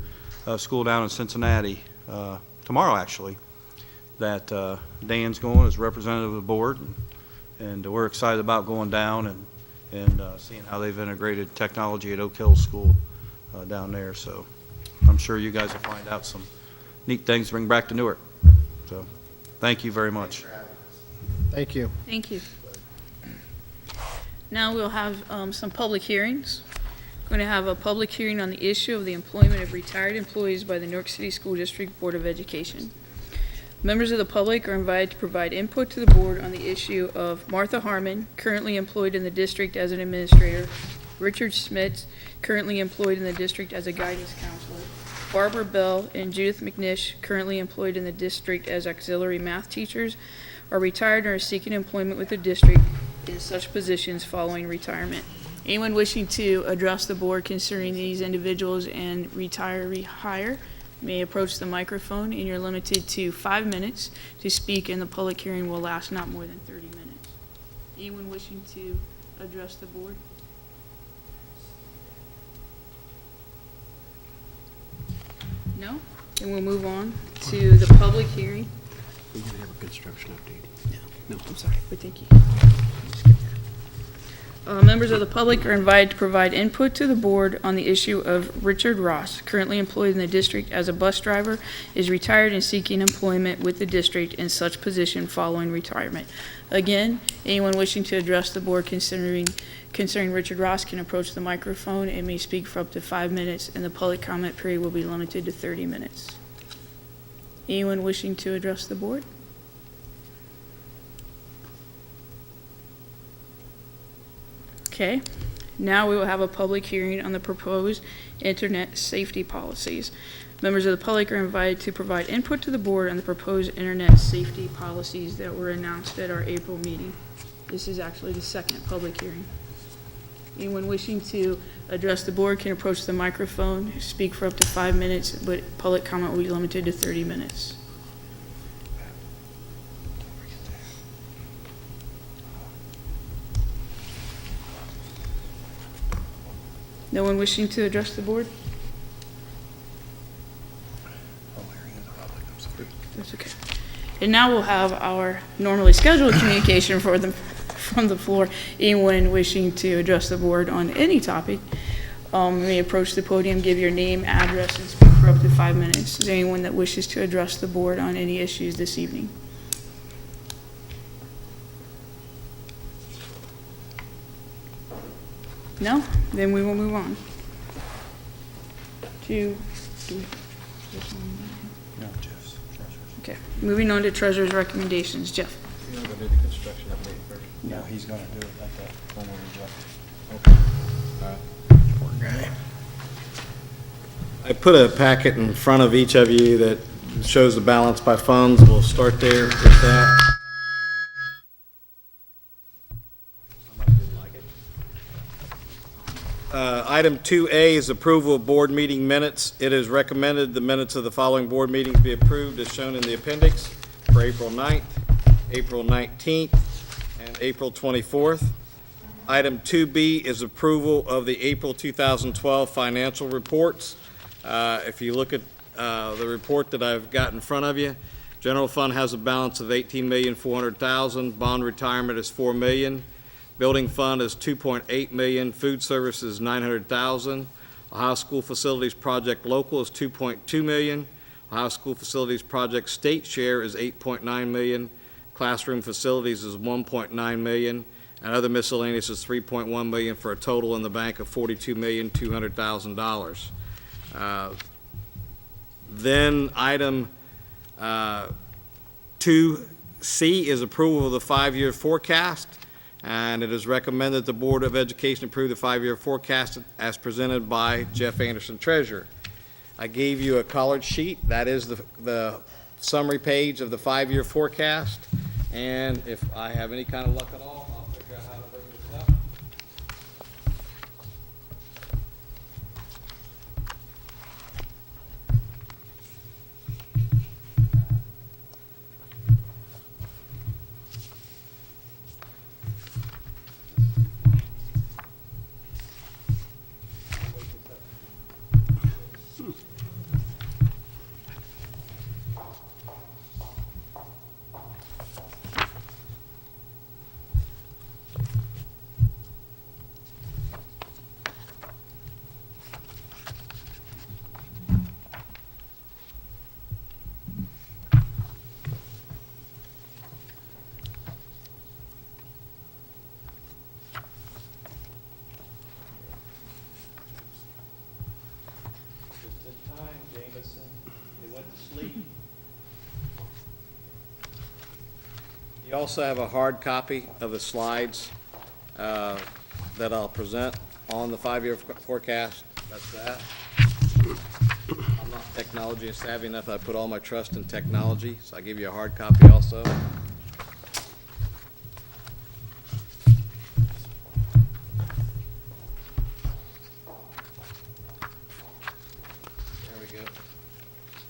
a school down in Cincinnati tomorrow, actually, that Dan's going as representative of the board, and we're excited about going down and seeing how they've integrated technology at Oak Hill School down there. So I'm sure you guys will find out some neat things to bring back to Newark. So thank you very much. Thank you. Thank you. Now we'll have some public hearings. We're going to have a public hearing on the issue of the employment of retired employees by the Newark City School District Board of Education. Members of the public are invited to provide input to the board on the issue of Martha Harmon, currently employed in the district as an administrator, Richard Smith, currently employed in the district as a guidance counselor, Barbara Bell and Judith McNish, currently employed in the district as auxiliary math teachers, are retired and are seeking employment with the district in such positions following retirement. Anyone wishing to address the board concerning these individuals and retiree hire may approach the microphone, and you're limited to 5 minutes to speak, and the public hearing will last not more than 30 minutes. Anyone wishing to address the board? No? Then we'll move on to the public hearing. We're going to have a construction update. No, I'm sorry, but thank you. Members of the public are invited to provide input to the board on the issue of Richard Ross, currently employed in the district as a bus driver, is retired and seeking employment with the district in such position following retirement. Again, anyone wishing to address the board concerning Richard Ross can approach the microphone and may speak for up to 5 minutes, and the public comment period will be limited to 30 minutes. Anyone wishing to address the board? Okay, now we will have a public hearing on the proposed internet safety policies. Members of the public are invited to provide input to the board on the proposed internet safety policies that were announced at our April meeting. This is actually the second public hearing. Anyone wishing to address the board can approach the microphone, speak for up to 5 minutes, but public comment will be limited to 30 minutes. No one wishing to address the board? That's okay. And now we'll have our normally scheduled communication from the floor. Anyone wishing to address the board on any topic may approach the podium, give your name, address, and speak for up to 5 minutes. Is there anyone that wishes to address the board on any issues this evening? No? Then we will move on to, okay, moving on to treasurer's recommendations. Jeff? You're not going to do the construction update first? No, he's going to do it at the when we reject. Okay. All right. Poor guy. I put a packet in front of each of you that shows the balance by funds. We'll start there with that. Item 2A is approval of board meeting minutes. It is recommended the minutes of the following board meetings be approved as shown in the appendix for April 9th, April 19th, and April 24th. Item 2B is approval of the April 2012 financial reports. If you look at the report that I've got in front of you, general fund has a balance of $18,400,000. Bond retirement is $4 million. Building fund is $2.8 million. Food service is $900,000. Ohio School Facilities Project Local is $2.2 million. Ohio School Facilities Project State Share is $8.9 million. Classroom Facilities is $1.9 million. And other miscellaneous is $3.1 million for a total in the bank of $42,200,000. Then item 2C is approval of the 5-year forecast. And it is recommended the Board of Education approve the 5-year forecast as presented by Jeff Anderson, Treasurer. I gave you a colored sheet. That is the summary page of the 5-year forecast. And if I have any kind of luck at all, I'll figure out how to bring this up. You also have a hard copy of the slides that I'll present on the 5-year forecast. That's that. I'm not technology savvy enough. I put all my trust in technology, so I give you a hard copy also. There we go.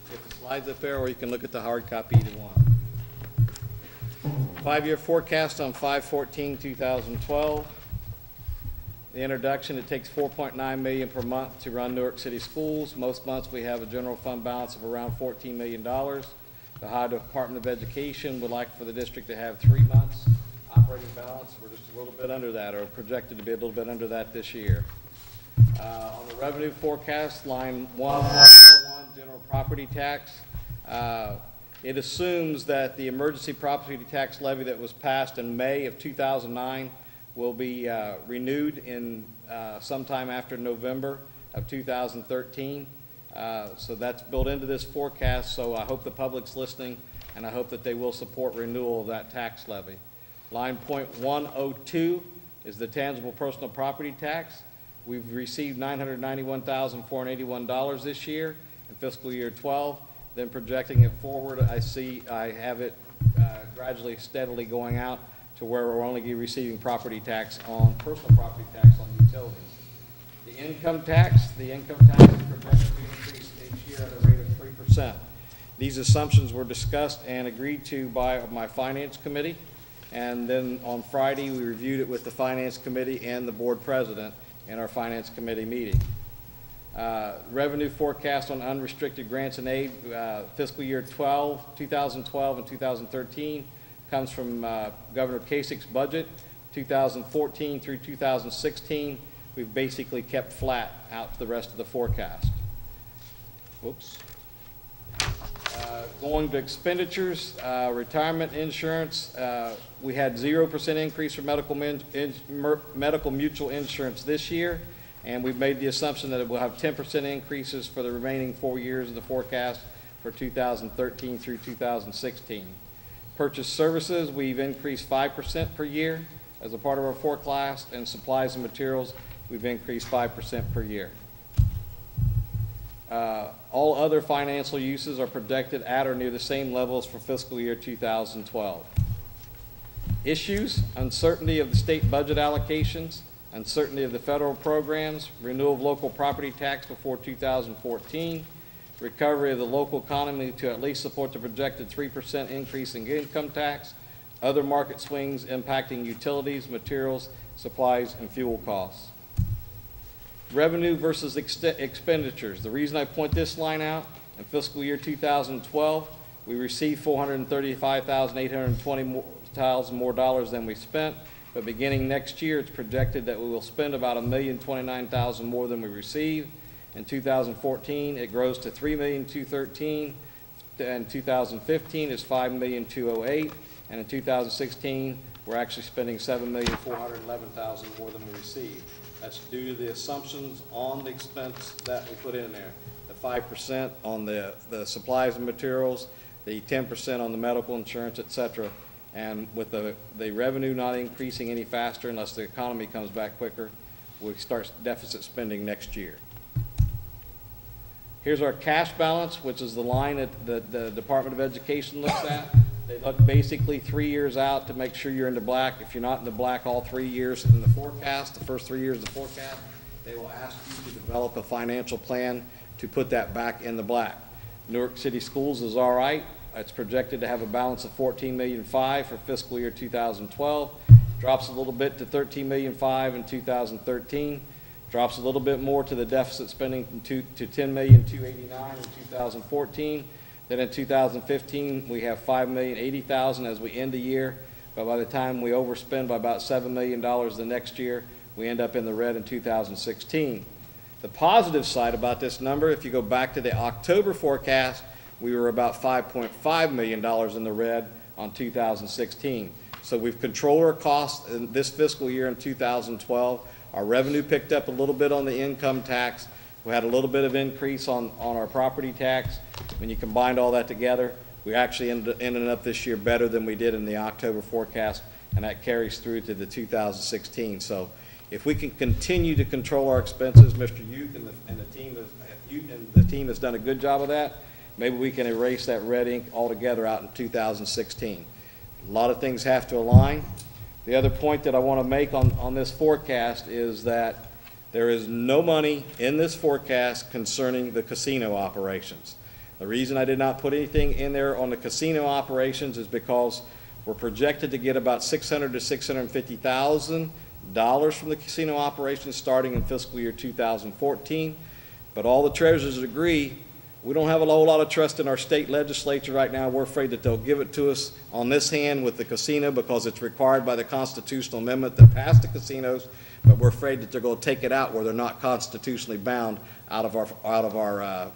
Get the slides up there, or you can look at the hard copy, either one. 5-year forecast on 5/14/2012. The introduction, it takes $4.9 million per month to run Newark City Schools. Most months we have a general fund balance of around $14 million. The Ohio Department of Education would like for the district to have 3 months operating balance. We're just a little bit under that, or projected to be a little bit under that this year. On the revenue forecast, line 1.01, general property tax, it assumes that the emergency property tax levy that was passed in May of 2009 will be renewed in sometime after November of 2013. So that's built into this forecast, so I hope the public's listening, and I hope that they will support renewal of that tax levy. Line .102 is the tangible personal property tax. We've received $991,481 this year in fiscal year 12. Then projecting it forward, I have it gradually, steadily going out to where we're only receiving property tax on, personal property tax on utilities. The income tax is projected to increase each year at a rate of 3%. These assumptions were discussed and agreed to by my finance committee. And then on Friday, we reviewed it with the finance committee and the board president in our finance committee meeting. Revenue forecast on unrestricted grants and aid, fiscal year 2012 and 2013 comes from Governor Kasich's budget. 2014 through 2016, we've basically kept flat out to the rest of the forecast. Whoops. Going to expenditures, retirement insurance, we had 0% increase for medical mutual insurance this year, and we've made the assumption that it will have 10% increases for the remaining 4 years of the forecast for 2013 through 2016. Purchase services, we've increased 5% per year as a part of our forecast, and supplies and materials, we've increased 5% per year. All other financial uses are projected at or near the same levels for fiscal year 2012. Issues, uncertainty of the state budget allocations, uncertainty of the federal programs, renewal of local property tax before 2014, recovery of the local economy to at least support the projected 3% increase in income tax, other market swings impacting utilities, materials, supplies, and fuel costs. Revenue versus expenditures. The reason I point this line out, in fiscal year 2012, we received $435,820 more dollars than we spent, but beginning next year, it's projected that we will spend about $1,029,000 more than we receive. In 2014, it grows to $3,213,000, and 2015 is $5,208,000, and in 2016, we're actually spending $7,411,000 more than we receive. That's due to the assumptions on the expense that we put in there. The 5% on the supplies and materials, the 10% on the medical insurance, et cetera. And with the revenue not increasing any faster unless the economy comes back quicker, we'll start deficit spending next year. Here's our cash balance, which is the line that the Department of Education looks at. They look basically 3 years out to make sure you're in the black. If you're not in the black all 3 years in the forecast, the first 3 years of the forecast, they will ask you to develop a financial plan to put that back in the black. Newark City Schools is all right. It's projected to have a balance of $14.5 million for fiscal year 2012. Drops a little bit to $13.5 million in 2013. Drops a little bit more to the deficit spending to $10.289 million in 2014. Then in 2015, we have $5,080,000 as we end the year. But by the time we overspend by about $7 million the next year, we end up in the red in 2016. The positive side about this number, if you go back to the October forecast, we were about $5.5 million in the red on 2016. So we've controlled our costs in this fiscal year in 2012. Our revenue picked up a little bit on the income tax. We had a little bit of increase on our property tax. When you combined all that together, we actually ended up this year better than we did in the October forecast, and that carries through to the 2016. So if we can continue to control our expenses, Mr. Youth and the team has done a good job of that, maybe we can erase that red ink altogether out in 2016. A lot of things have to align. The other point that I want to make on this forecast is that there is no money in this forecast concerning the casino operations. The reason I did not put anything in there on the casino operations is because we're projected to get about $600,000 to $650,000 dollars from the casino operations starting in fiscal year 2014. But all the treasurers agree, we don't have a whole lot of trust in our state legislature right now. We're afraid that they'll give it to us on this hand with the casino because it's required by the constitutional amendment that passed the casinos, but we're afraid that they're going to take it out where they're not constitutionally bound out of our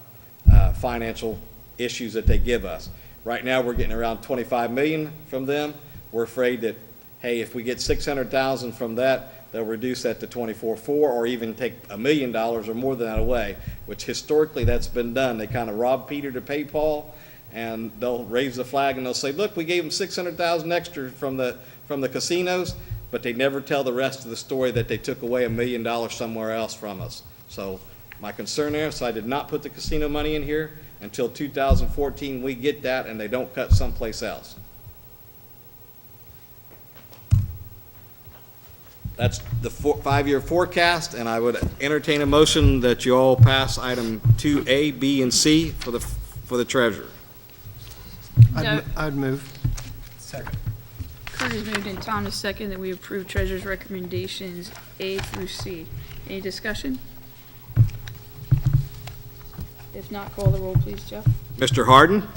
financial issues that they give us. Right now, we're getting around 25 million from them. We're afraid that, hey, if we get 600,000 from that, they'll reduce that to 24.4 or even take $1 million or more than that away, which historically that's been done. They kind of rob Peter to pay Paul, and they'll raise the flag and they'll say, look, we gave them 600,000 extra from the casinos, but they never tell the rest of the story that they took away $1 million somewhere else from us. So my concern there, so I did not put the casino money in here until 2014. We get that and they don't cut someplace else. That's the 5-year forecast, and I would entertain a motion that you all pass item 2A, B, and C for the treasurer. I'd move. Second. Curtis moved and Thomas second that we approve treasurer's recommendations A through C. Any discussion? If not, call the roll, please, Jeff. Mr. Harden?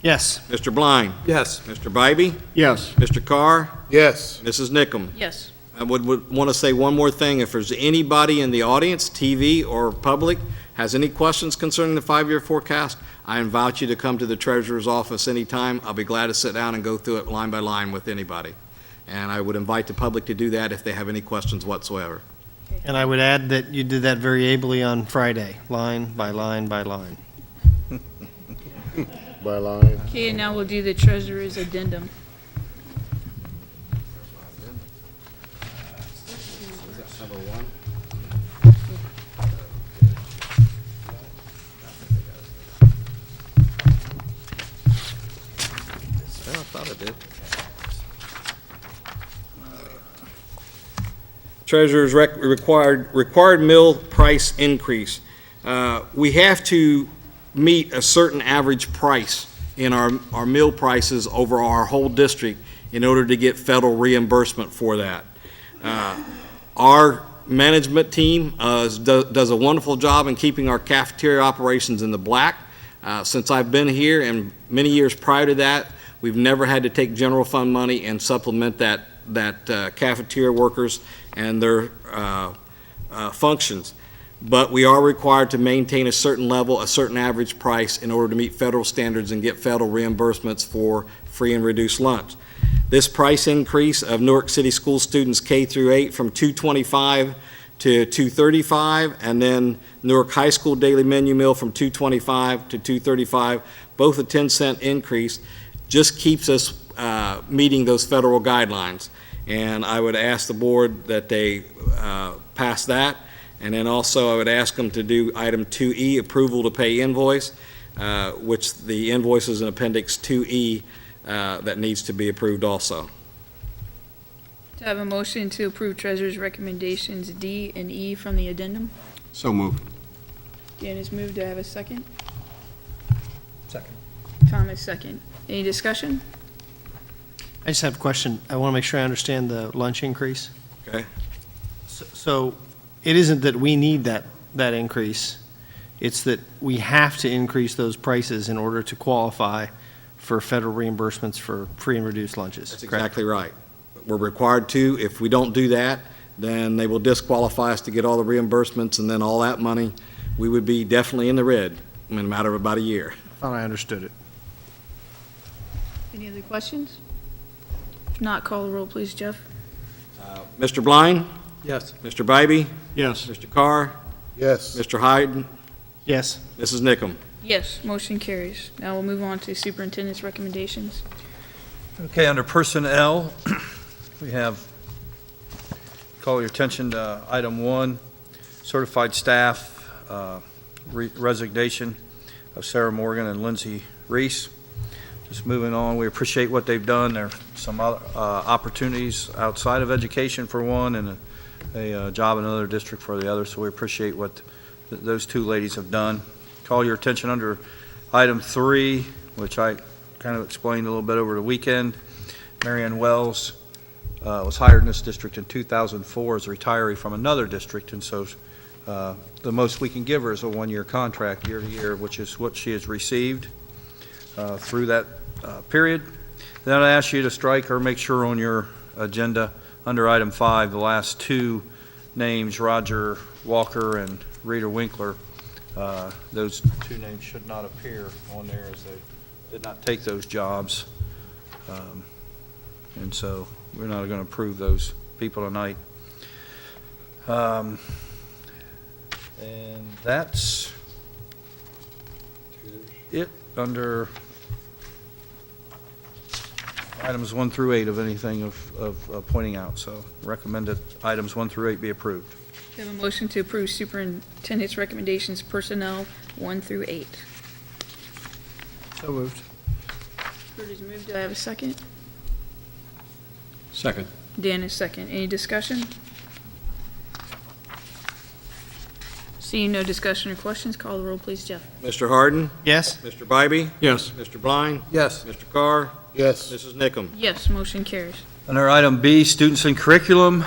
Yes. Mr. Blind? Yes. Mr. Bybee? Yes. Mr. Carr? Yes. Mrs. Nickum? Yes. I would want to say one more thing. If there's anybody in the audience, TV or public, has any questions concerning the 5-year forecast, I invite you to come to the treasurer's office anytime. I'll be glad to sit down and go through it line by line with anybody. And I would invite the public to do that if they have any questions whatsoever. And I would add that you did that very ably on Friday, line by line by line. By line. Okay, and now we'll do the treasurer's addendum. I thought it did. Treasurer's required mill price increase. We have to meet a certain average price in our mill prices over our whole district in order to get federal reimbursement for that. Our management team does a wonderful job in keeping our cafeteria operations in the black. Since I've been here and many years prior to that, we've never had to take general fund money and supplement that cafeteria workers and their functions. But we are required to maintain a certain level, a certain average price in order to meet federal standards and get federal reimbursements for free and reduced lunch. This price increase of Newark City School students K through 8 from $2.25 to $2.35, and then Newark High School daily menu meal from $2.25 to $2.35, both a 10-cent increase, just keeps us meeting those federal guidelines. And I would ask the board that they pass that. And then also I would ask them to do item 2E, approval to pay invoice, which the invoice is in appendix 2E that needs to be approved also. To have a motion to approve treasurer's recommendations D and E from the addendum. So moved. Dan has moved. Do I have a second? Second. Thomas second. Any discussion? I just have a question. I want to make sure I understand the lunch increase. Okay. So it isn't that we need that increase. It's that we have to increase those prices in order to qualify for federal reimbursements for free and reduced lunches. That's correct? exactly right. We're required to. If we don't do that, then they will disqualify us to get all the reimbursements, and then all that money, we would be definitely in the red in a matter of about a year. I thought I understood it. Any other questions? If not, call the roll, please, Jeff. Mr. Blind? Yes. Mr. Bybee? Yes. Mr. Carr? Yes. Mr. Hyden? Yes. Mrs. Nickum? Yes, motion carries. Now we'll move on to superintendent's recommendations. Okay, under personnel, we have, call your attention to item 1, certified staff resignation of Sarah Morgan and Lindsay Reese. Just moving on, we appreciate what they've done. There are some other opportunities outside of education for one, and a job in another district for the other, so we appreciate what those two ladies have done. Call your attention under item 3, which I kind of explained a little bit over the weekend. Marianne Wells was hired in this district in 2004 as a retiree from another district, and so the most we can give her is a one-year contract, year to year, which is what she has received through that period. Then I ask you to strike or make sure on your agenda under item 5, the last two names, Roger Walker and Rita Winkler, those two names should not appear on there as they did not take those jobs. And so we're not going to approve those people tonight. And that's it under items 1 through 8 of anything of pointing out. So recommend that items 1 through 8 be approved. We have a motion to approve superintendent's recommendations personnel 1 through 8. So moved. Kurt is moved. Do I have a second? Second. Dan is second. Any discussion? Seeing no discussion or questions, call the roll, please, Jeff. Mr. Harden? Yes. Mr. Bybee? Yes. Mr. Blind? Yes. Mr. Carr? Yes. Mrs. Nickam? Yes, motion carries. Under item B, students and curriculum,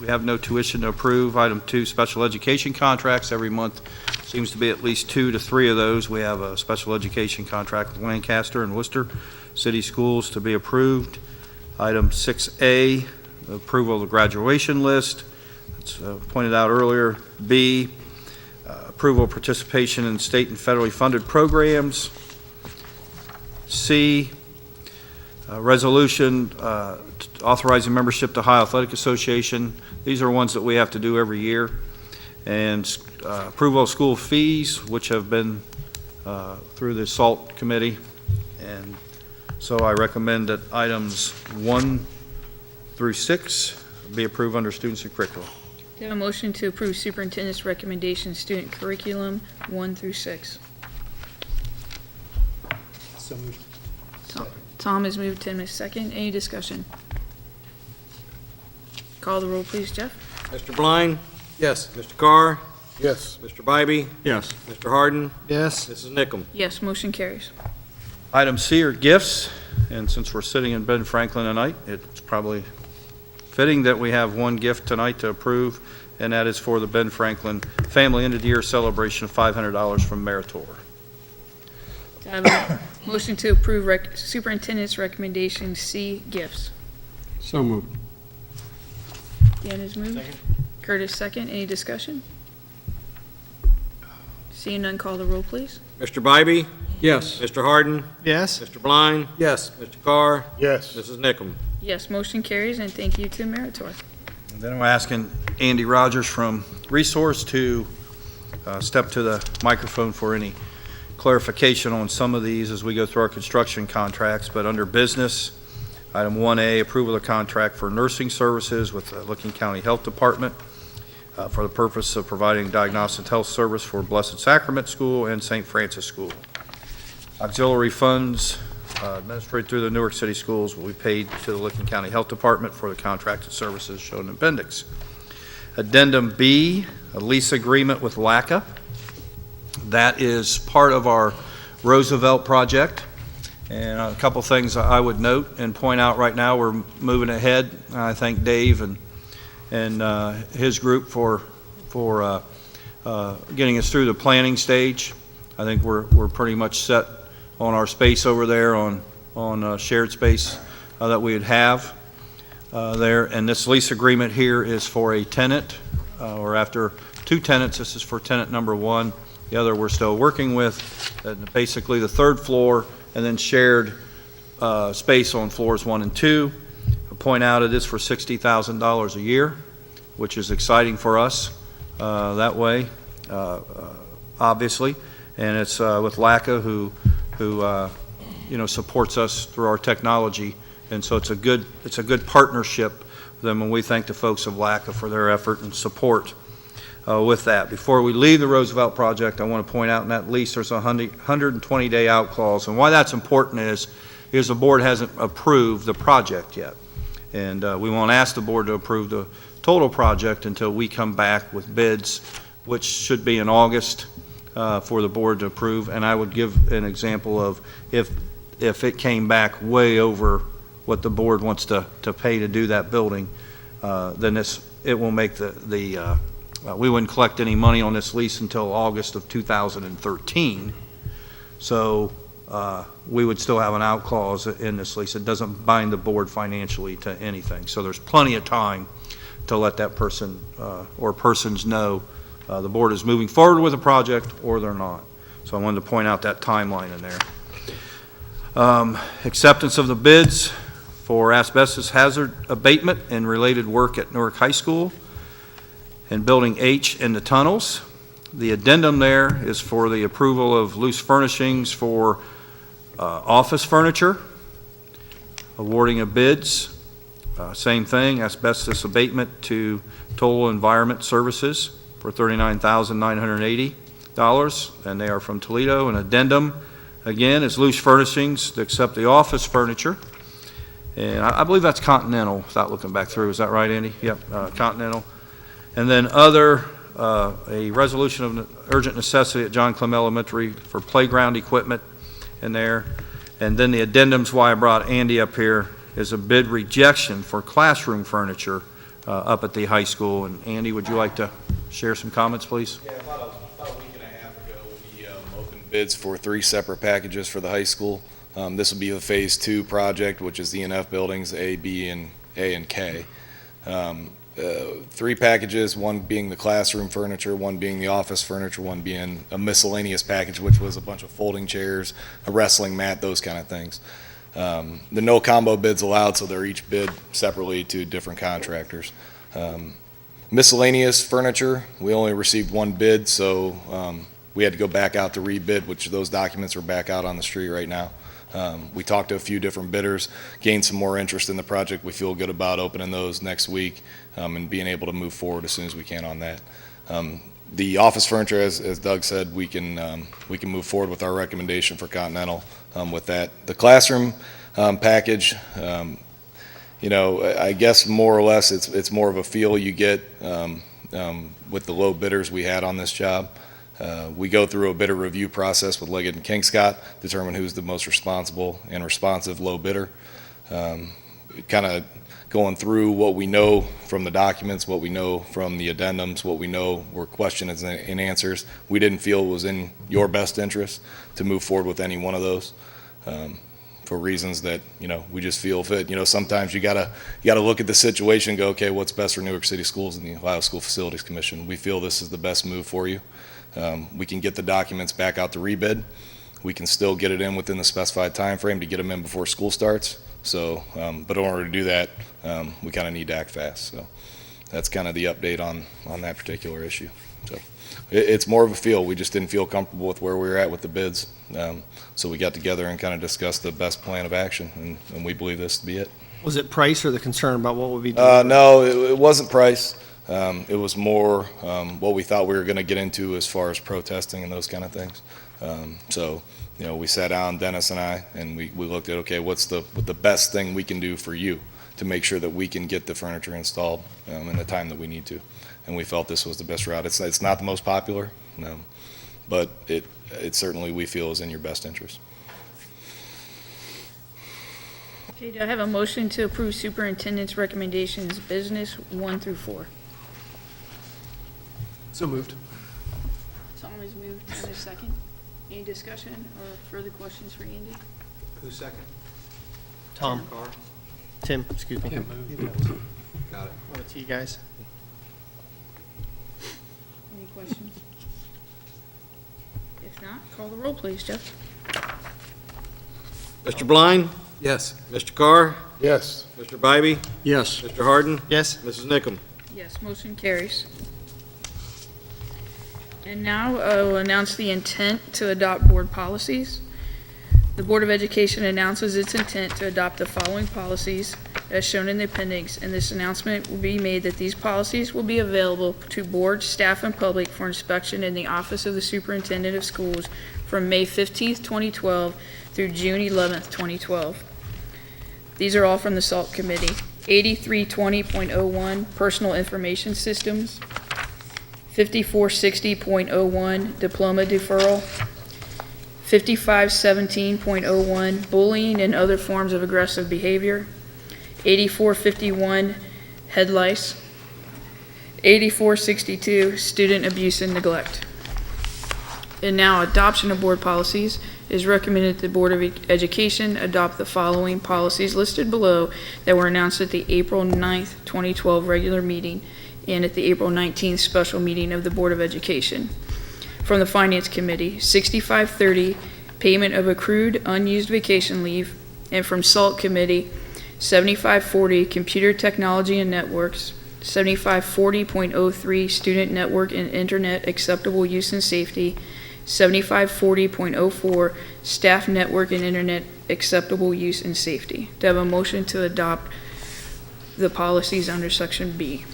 we have no tuition to approve. Item 2, special education contracts. Every month seems to be at least 2 to 3 of those. We have a special education contract with Lancaster and Worcester City Schools to be approved. Item 6A, approval of the graduation list. It's pointed out earlier. B, approval of participation in state and federally funded programs. C, resolution authorizing membership to Ohio Athletic Association. These are ones that we have to do every year. And approval of school fees, which have been through the SALT committee. And so I recommend that items 1 through 6 be approved under students and curriculum. Do I have a motion to approve superintendent's recommendation student curriculum 1 through 6? So moved. Tom has moved, Tim is second. Any discussion? Call the roll, please, Jeff. Mr. Blind? Yes. Mr. Carr? Yes. Mr. Bybee? Yes. Mr. Harden? Yes. Mrs. Nickam? Yes, motion carries. Item C are gifts, and since we're sitting in Ben Franklin tonight, it's probably fitting that we have one gift tonight to approve, and that is for the Ben Franklin Family End of the Year Celebration of $500 from Meritor. Do I have a motion to approve superintendent's recommendation C, gifts? So moved. Dan is moved. Curtis second. Any discussion? Seeing none, call the roll, please. Mr. Bybee? Yes. Mr. Harden? Yes. Mr. Blind? Yes. Mr. Carr? Yes. Mrs. Nickam? Yes, motion carries, and thank you to Meritor. And then I'm asking Andy Rogers from Resource to step to the microphone for any clarification on some of these as we go through our construction contracts. But under business, item 1A, approval of the contract for nursing services with the Licking County Health Department for the purpose of providing diagnostic health service for Blessed Sacrament School and St. Francis School. Auxiliary funds administered through the Newark City Schools will be paid to the Licking County Health Department for the contracted services shown in appendix. Addendum B, a lease agreement with LACA. That is part of our Roosevelt project. And a couple things I would note and point out right now, we're moving ahead. I thank Dave and his group for getting us through the planning stage. I think we're pretty much set on our space over there on shared space that we would have there. And this lease agreement here is for a tenant, or after 2 tenants. This is for tenant number 1. The other we're still working with. Basically the 3rd floor and then shared space on floors 1 and 2. I'll point out it is for $60,000 a year, which is exciting for us that way, obviously. And it's with LACA who supports us through our technology, and so it's a good partnership with them, and we thank the folks of LACA for their effort and support with that. Before we leave the Roosevelt project, I want to point out in that lease there's a 120-day out clause, and why that's important is because the board hasn't approved the project yet, and we won't ask the board to approve the total project until we come back with bids, which should be in August. For the board to approve, and I would give an example of if it came back way over what the board wants to pay to do that building, then it will make we wouldn't collect any money on this lease until August of 2013. So we would still have an out clause in this lease. It doesn't bind the board financially to anything. So there's plenty of time to let that person or persons know the board is moving forward with a project or they're not. So I wanted to point out that timeline in there. Acceptance of the bids for asbestos hazard abatement and related work at Newark High School and Building H in the tunnels. The addendum there is for the approval of loose furnishings for office furniture, awarding of bids, same thing, asbestos abatement to Total Environment Services for $39,980, and they are from Toledo. An addendum, again, is loose furnishings to accept the office furniture. And I believe that's Continental, without looking back through. Is that right, Andy? Yep, Continental. And then a resolution of urgent necessity at John Clem Elementary for playground equipment in there. And then the addendums, why I brought Andy up here, is a bid rejection for classroom furniture up at the high school. And Andy, would you like to share some comments, please? Yeah, about a week and a half ago, we opened bids for 3 separate packages for the high school. This will be the Phase 2 project, which is the ENF buildings, A, B, and A and K. 3 packages, one being the classroom furniture, one being the office furniture, one being a miscellaneous package, which was a bunch of folding chairs, a wrestling mat, those kind of things. The no combo bids allowed, so they're each bid separately to different contractors. Miscellaneous furniture, we only received 1 bid, so we had to go back out to rebid, which those documents are back out on the street right now. We talked to a few different bidders, gained some more interest in the project. We feel good about opening those next week and being able to move forward as soon as we can on that. The office furniture, as Doug said, we can move forward with our recommendation for Continental with that. The classroom package, I guess more or less it's more of a feel you get with the low bidders we had on this job. We go through a bidder review process with Leggett and Kingscott, determine who's the most responsible and responsive low bidder. Kind of going through what we know from the documents, what we know from the addendums, what we know were questions and answers. We didn't feel it was in your best interest to move forward with any one of those for reasons that, we just feel fit. Sometimes you gotta look at the situation and go, okay, what's best for Newark City Schools and the Ohio School Facilities Commission? We feel this is the best move for you. We can get the documents back out to rebid. We can still get it in within the specified time frame to get them in before school starts. So, but in order to do that, we kind of need to act fast. So that's kind of the update on that particular issue. So it's more of a feel. We just didn't feel comfortable with where we were at with the bids. So we got together and kind of discussed the best plan of action, and we believe this to be it. Was it price or the concern about what would be delivered? No, it wasn't price. It was more what we thought we were going to get into as far as protesting and those kind of things. So, we sat down, Dennis and I, and we looked at, okay, what's the best thing we can do for you to make sure that we can get the furniture installed in the time that we need to. And we felt this was the best route. It's not the most popular, but it certainly we feel is in your best interest. Okay, do I have a motion to approve superintendent's recommendations, business 1 through 4? So moved. Tom has moved. And a second. Any discussion or further questions for Andy? Who's second? Tom. Tim, excuse me. Got it. Over to you guys. Any questions? If not, call the roll, please, Jeff. Mr. Blind? Yes. Mr. Carr? Yes. Mr. Bybee? Yes. Mr. Harden? Yes. Mrs. Nickum? Yes, motion carries. And now I will announce the intent to adopt board policies. The Board of Education announces its intent to adopt the following policies as shown in the appendix, and this announcement will be made that these policies will be available to board, staff, and public for inspection in the Office of the Superintendent of Schools from May 15th, 2012 through June 11th, 2012. These are all from the SALT Committee. 8320.01, Personal Information Systems. 5460.01, Diploma Deferral. 5517.01, Bullying and Other Forms of Aggressive Behavior. 8451, head lice. 8462, student abuse and neglect. And now, adoption of board policies is recommended that the Board of Education adopt the following policies listed below that were announced at the April 9th, 2012 regular meeting and at the April 19th special meeting of the Board of Education. From the Finance Committee, 6530, payment of accrued unused vacation leave. And from SALT Committee, 7540, computer technology and networks. 7540.03, student network and internet acceptable use and safety. 7540.04, staff network and internet acceptable use and safety. Do I have a motion to adopt the policies under section B?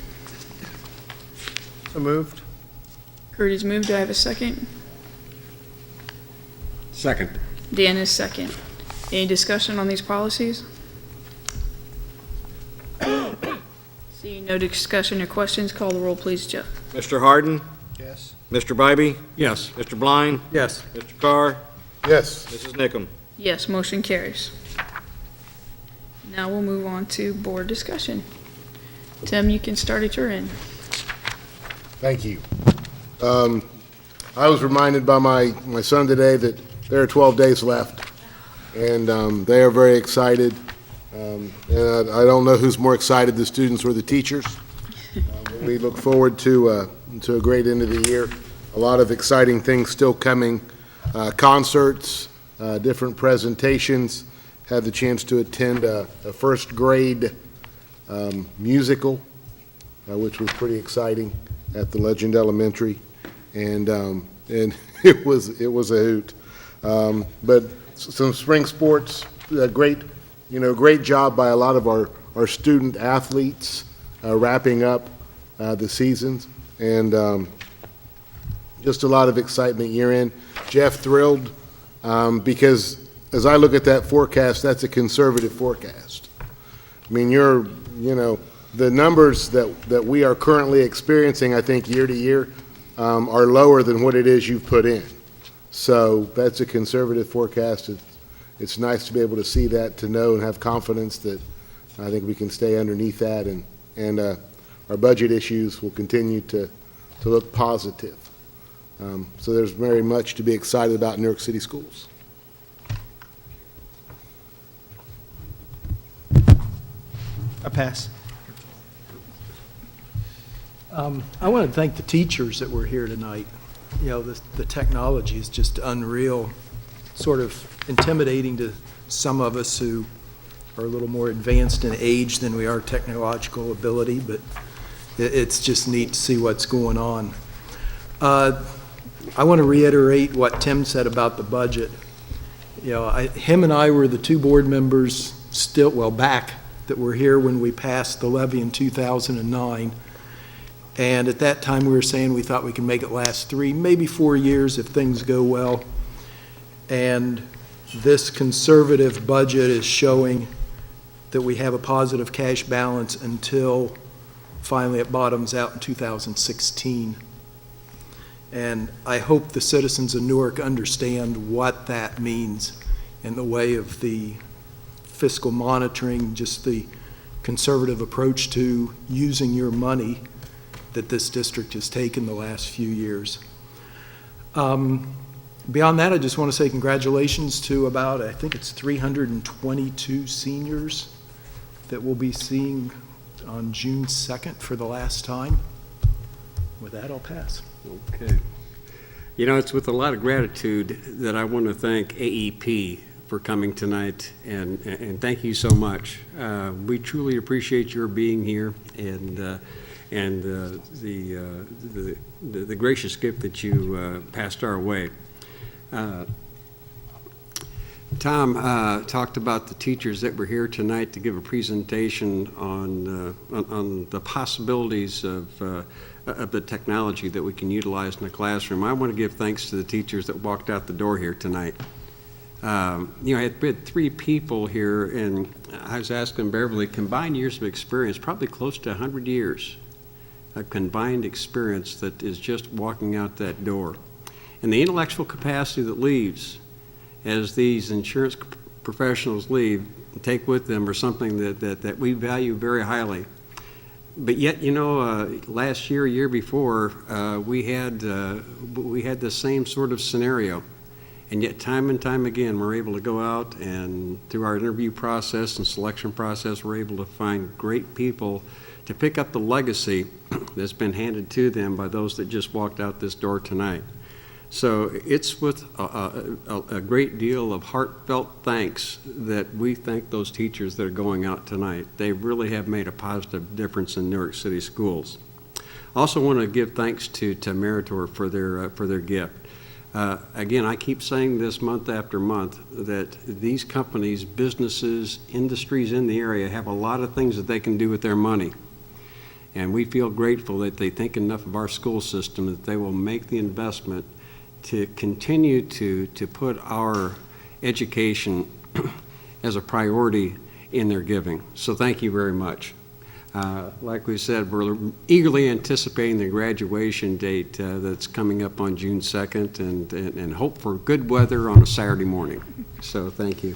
So moved. Kurt is moved. Do I have a second? Second. Dan is second. Any discussion on these policies? Seeing no discussion or questions, call the roll, please, Jeff. Mr. Harden? Yes. Mr. Bybee? Yes. Mr. Blind? Yes. Mr. Carr? Yes. Mrs. Nickum? Yes, motion carries. Now we'll move on to board discussion. Tim, you can start at your end. Thank you. I was reminded by my son today that there are 12 days left, and they are very excited. And I don't know who's more excited, the students or the teachers. We look forward to a great end of the year. A lot of exciting things still coming. Concerts, different presentations. Had the chance to attend a first grade musical, which was pretty exciting at the Legend Elementary, and it was a hoot. But some spring sports, great job by a lot of our student athletes wrapping up the seasons, and just a lot of excitement year in. Jeff, thrilled because as I look at that forecast, that's a conservative forecast. I mean, the numbers that we are currently experiencing, I think, year to year, are lower than what it is you've put in. So that's a conservative forecast. It's nice to be able to see that, to know and have confidence that I think we can stay underneath that, and our budget issues will continue to look positive. So there's very much to be excited about in New York City schools. I pass. I want to thank the teachers that were here tonight. The technology is just unreal, sort of intimidating to some of us who are a little more advanced in age than we are technological ability, but it's just neat to see what's going on. I want to reiterate what Tim said about the budget. Him and I were the two board members back that were here when we passed the levy in 2009. And at that time, we were saying we thought we could make it last 3, maybe 4 years if things go well. And this conservative budget is showing that we have a positive cash balance until finally it bottoms out in 2016. And I hope the citizens of Newark understand what that means in the way of the fiscal monitoring, just the conservative approach to using your money that this district has taken the last few years. Beyond that, I just want to say congratulations to about, I think it's 322 seniors that we'll be seeing on June 2nd for the last time. With that, I'll pass. Okay. It's with a lot of gratitude that I want to thank AEP for coming tonight, and thank you so much. We truly appreciate your being here, and the gracious gift that you passed our way. Tom talked about the teachers that were here tonight to give a presentation on the possibilities of the technology that we can utilize in the classroom. I want to give thanks to the teachers that walked out the door here tonight. I had 3 people here, and I was asking Beverly, combined years of experience, probably close to 100 years of combined experience that is just walking out that door. And the intellectual capacity that leaves as these insurance professionals leave take with them are something that we value very highly. But yet, last year before, we had the same sort of scenario. And yet, time and time again, we're able to go out and through our interview process and selection process, we're able to find great people to pick up the legacy that's been handed to them by those that just walked out this door tonight. So it's with a great deal of heartfelt thanks that we thank those teachers that are going out tonight. They really have made a positive difference in Newark City schools. I also want to give thanks to Meritor for their gift. Again, I keep saying this month after month that these companies, businesses, industries in the area have a lot of things that they can do with their money. And we feel grateful that they think enough of our school system that they will make the investment to continue to put our education as a priority in their giving. So thank you very much. Like we said, we're eagerly anticipating the graduation date that's coming up on June 2nd and hope for good weather on a Saturday morning. So thank you.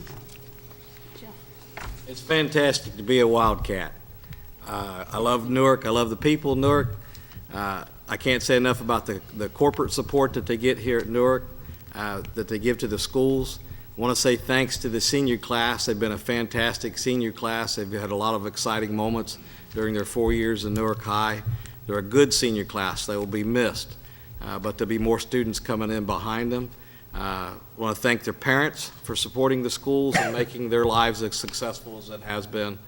It's fantastic to be a Wildcat. I love Newark. I love the people of Newark. I can't say enough about the corporate support that they get here at Newark, that they give to the schools. I want to say thanks to the senior class. They've been a fantastic senior class. They've had a lot of exciting moments during their 4 years in Newark High. They're a good senior class. They will be missed, but there'll be more students coming in behind them. I want to thank their parents for supporting the schools and making their lives as successful as it has been.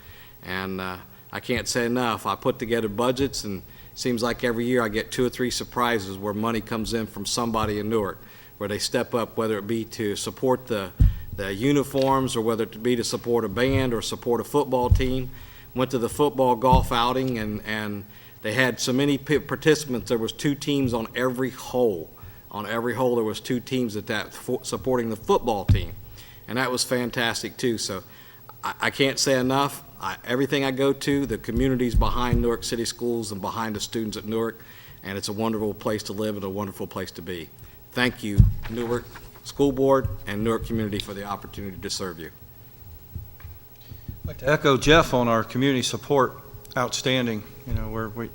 And I can't say enough. I put together budgets, and it seems like every year I get 2 or 3 surprises where money comes in from somebody in Newark, where they step up, whether it be to support the uniforms or whether it be to support a band or support a football team. Went to the football golf outing, and they had so many participants. There was 2 teams on every hole. On every hole there was 2 teams supporting the football team, and that was fantastic too. So I can't say enough. Everything I go to, the community's behind Newark City Schools and behind the students at Newark, and it's a wonderful place to live and a wonderful place to be. Thank you, Newark School Board and Newark community, for the opportunity to serve you. I'd like to echo Jeff on our community support. Outstanding.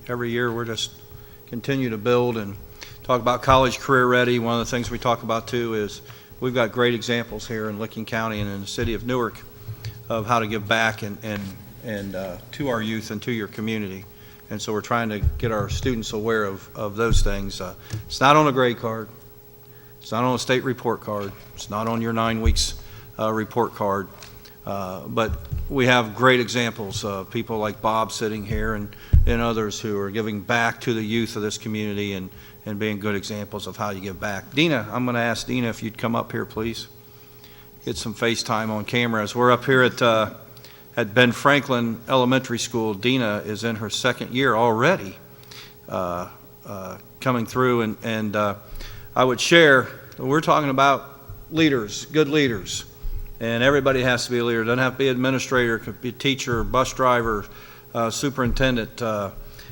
Every year we're just continue to build and talk about college career ready. One of the things we talk about too is we've got great examples here in Licking County and in the city of Newark of how to give back and to our youth and to your community. And so we're trying to get our students aware of those things. It's not on a grade card. It's not on a state report card. It's not on your 9 weeks report card. But we have great examples of people like Bob sitting here and others who are giving back to the youth of this community and being good examples of how you give back. Dina, I'm going to ask Dina if you'd come up here, please. Get some FaceTime on camera. As we're up here at Ben Franklin Elementary School, Dina is in her 2nd year already coming through. And I would share, we're talking about leaders, good leaders. And everybody has to be a leader. It doesn't have to be an administrator. It could be a teacher, bus driver, superintendent.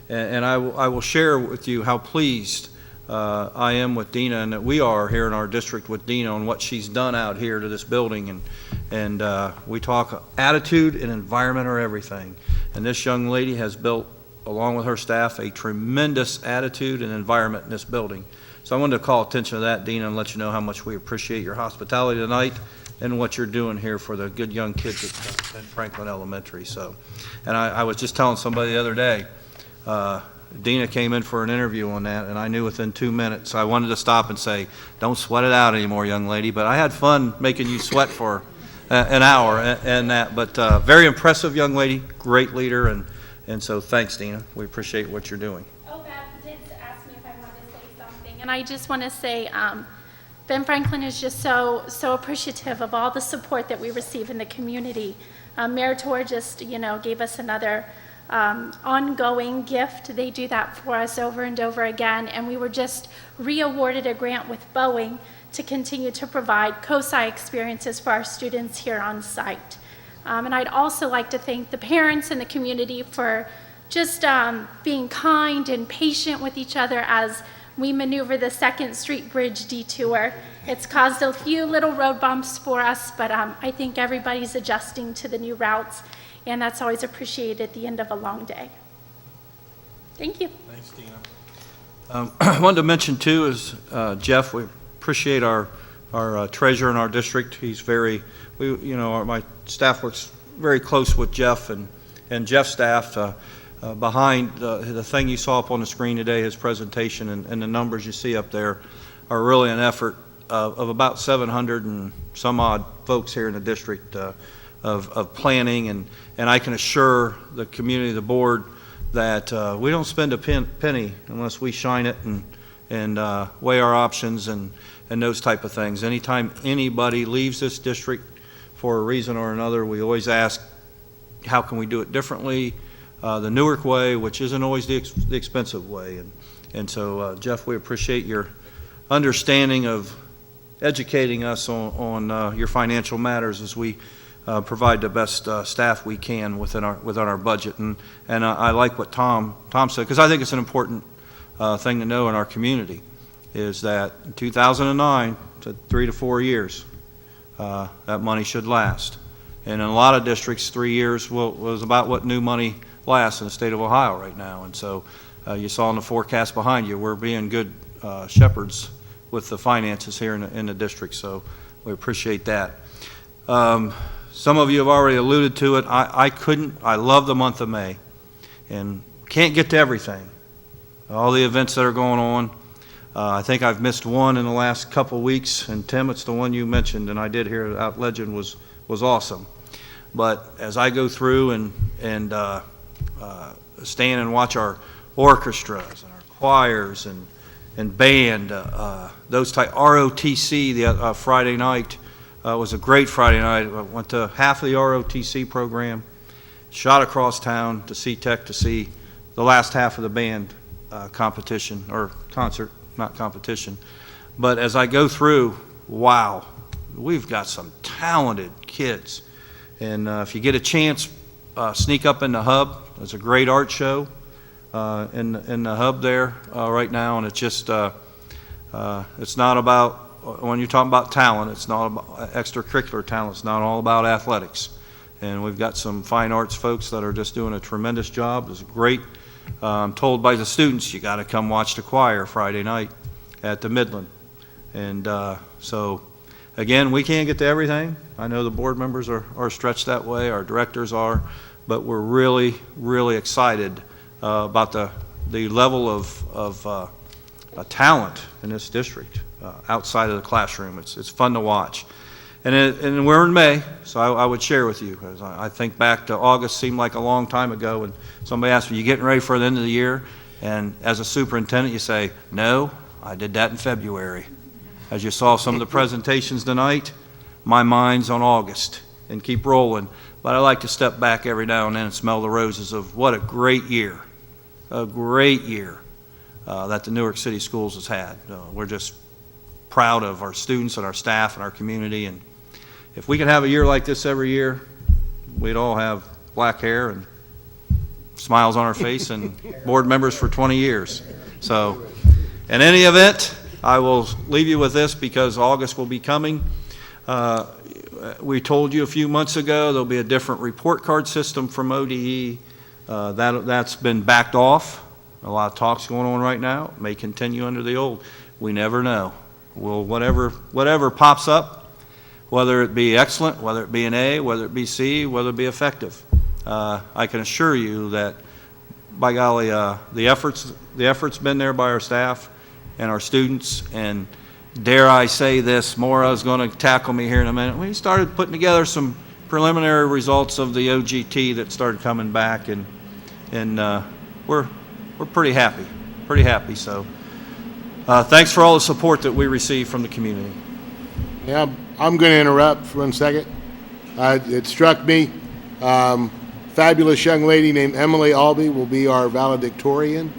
And I will share with you how pleased I am with Dina and that we are here in our district with Dina on what she's done out here to this building. And we talk attitude and environment are everything. And this young lady has built, along with her staff, a tremendous attitude and environment in this building. So I wanted to call attention to that, Dina, and let you know how much we appreciate your hospitality tonight and what you're doing here for the good young kids at Ben Franklin Elementary. So, and I was just telling somebody the other day, Dina came in for an interview on that, and I knew within 2 minutes. I wanted to stop and say, don't sweat it out anymore, young lady. But I had fun making you sweat for an hour and that. But very impressive young lady, great leader, and so thanks, Dina. We appreciate what you're doing. Oh, Beth did ask me if I wanted to say something, and I just want to say Ben Franklin is just so appreciative of all the support that we receive in the community. Meritor just, gave us another ongoing gift. They do that for us over and over again, and we were just re-awarded a grant with Boeing to continue to provide COSI experiences for our students here on site. And I'd also like to thank the parents and the community for just being kind and patient with each other as we maneuver the 2nd Street Bridge detour. It's caused a few little road bumps for us, but I think everybody's adjusting to the new routes, and that's always appreciated at the end of a long day. Thank you. Thanks, Dina. I wanted to mention too is Jeff. We appreciate our treasurer in our district. He's very, my staff works very close with Jeff and Jeff's staff. Behind the thing you saw up on the screen today, his presentation and the numbers you see up there are really an effort of about 700 and some odd folks here in the district of planning, and I can assure the community, the board, that we don't spend a penny unless we shine it and weigh our options and those type of things. Anytime anybody leaves this district for a reason or another, we always ask, how can we do it differently? The Newark way, which isn't always the expensive way. And so, Jeff, we appreciate your understanding of educating us on your financial matters as we provide the best staff we can within our budget. And I like what Tom said, because I think it's an important thing to know in our community, is that in 2009, to 3 to 4 years, that money should last. And in a lot of districts, 3 years was about what new money lasts in the state of Ohio right now. And so you saw in the forecast behind you, we're being good shepherds with the finances here in the district. So we appreciate that. Some of you have already alluded to it. I love the month of May, and can't get to everything. All the events that are going on. I think I've missed one in the last couple weeks, and Tim, it's the one you mentioned, and I did hear Out Legend was awesome. But as I go through and stand and watch our orchestras and our choirs and band, those type, ROTC the Friday night was a great Friday night. I went to half of the ROTC program, shot across town to C-Tech to see the last half of the band competition, or concert, not competition. But as I go through, wow, we've got some talented kids. And if you get a chance, sneak up in the hub. There's a great art show in the hub there right now, and it's just it's not about, when you're talking about talent, it's not about extracurricular talent. It's not all about athletics. And we've got some fine arts folks that are just doing a tremendous job. It's great. I'm told by the students, you got to come watch the choir Friday night at the Midland. And so, again, we can't get to everything. I know the board members are stretched that way. Our directors are. But we're really, really excited about the level of talent in this district outside of the classroom. It's fun to watch. And we're in May, so I would share with you, because I think back to August seemed like a long time ago, and somebody asked me, you getting ready for the end of the year? And as a superintendent, you say, no, I did that in February. As you saw some of the presentations tonight, my mind's on August and keep rolling. But I like to step back every now and then and smell the roses of what a great year that the Newark City Schools has had. We're just proud of our students and our staff and our community, and if we could have a year like this every year, we'd all have black hair and smiles on our face and board members for 20 years. So in any event, I will leave you with this, because August will be coming. We told you a few months ago there'll be a different report card system from ODE. That's been backed off. A lot of talks going on right now. It may continue under the old. We never know. Well, whatever pops up, whether it be excellent, whether it be an A, whether it be C, whether it be effective, I can assure you that, by golly, the effort's been there by our staff and our students. And dare I say this, Maura's going to tackle me here in a minute. We started putting together some preliminary results of the OGT that started coming back, and we're pretty happy. So thanks for all the support that we receive from the community. Yeah, I'm going to interrupt for 1 second. It struck me, fabulous young lady named Emily Albee will be our valedictorian.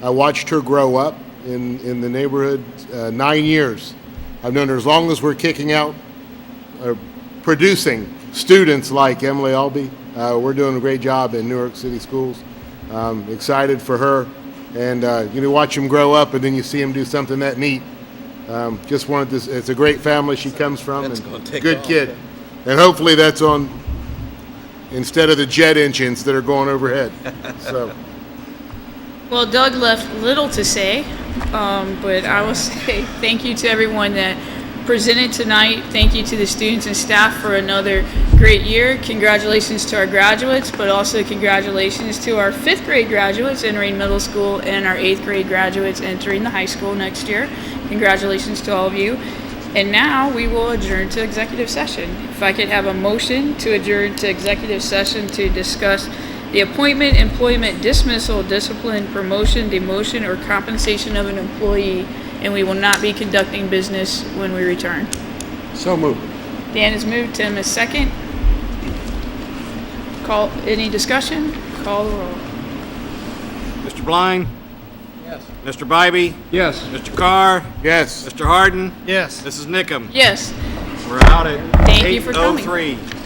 I watched her grow up in the neighborhood, 9 years. I've known her as long as we're kicking out or producing students like Emily Albee. We're doing a great job in Newark City Schools. Excited for her. and you watch them grow up, and then you see them do something that neat. Just wanted this. It's a great family she comes from, and good kid. And hopefully that's on instead of the jet engines that are going overhead. So. Well, Doug left little to say, but I will say thank you to everyone that presented tonight. Thank you to the students and staff for another great year. Congratulations to our graduates, but also congratulations to our 5th grade graduates entering middle school and our 8th grade graduates entering the high school next year. Congratulations to all of you. And now we will adjourn to executive session. If I could have a motion to adjourn to executive session to discuss the appointment, employment, dismissal, discipline, promotion, demotion, or compensation of an employee, and we will not be conducting business when we return. So moved. Dan has moved, Tim is second. Call, any discussion? Call the roll. Mr. Blind? Yes. Mr. Bybee? Yes. Mr. Carr? Yes. Mr. Harden? Yes. Mrs. Nickum? Yes. We're out at Thank you for coming. 8:03.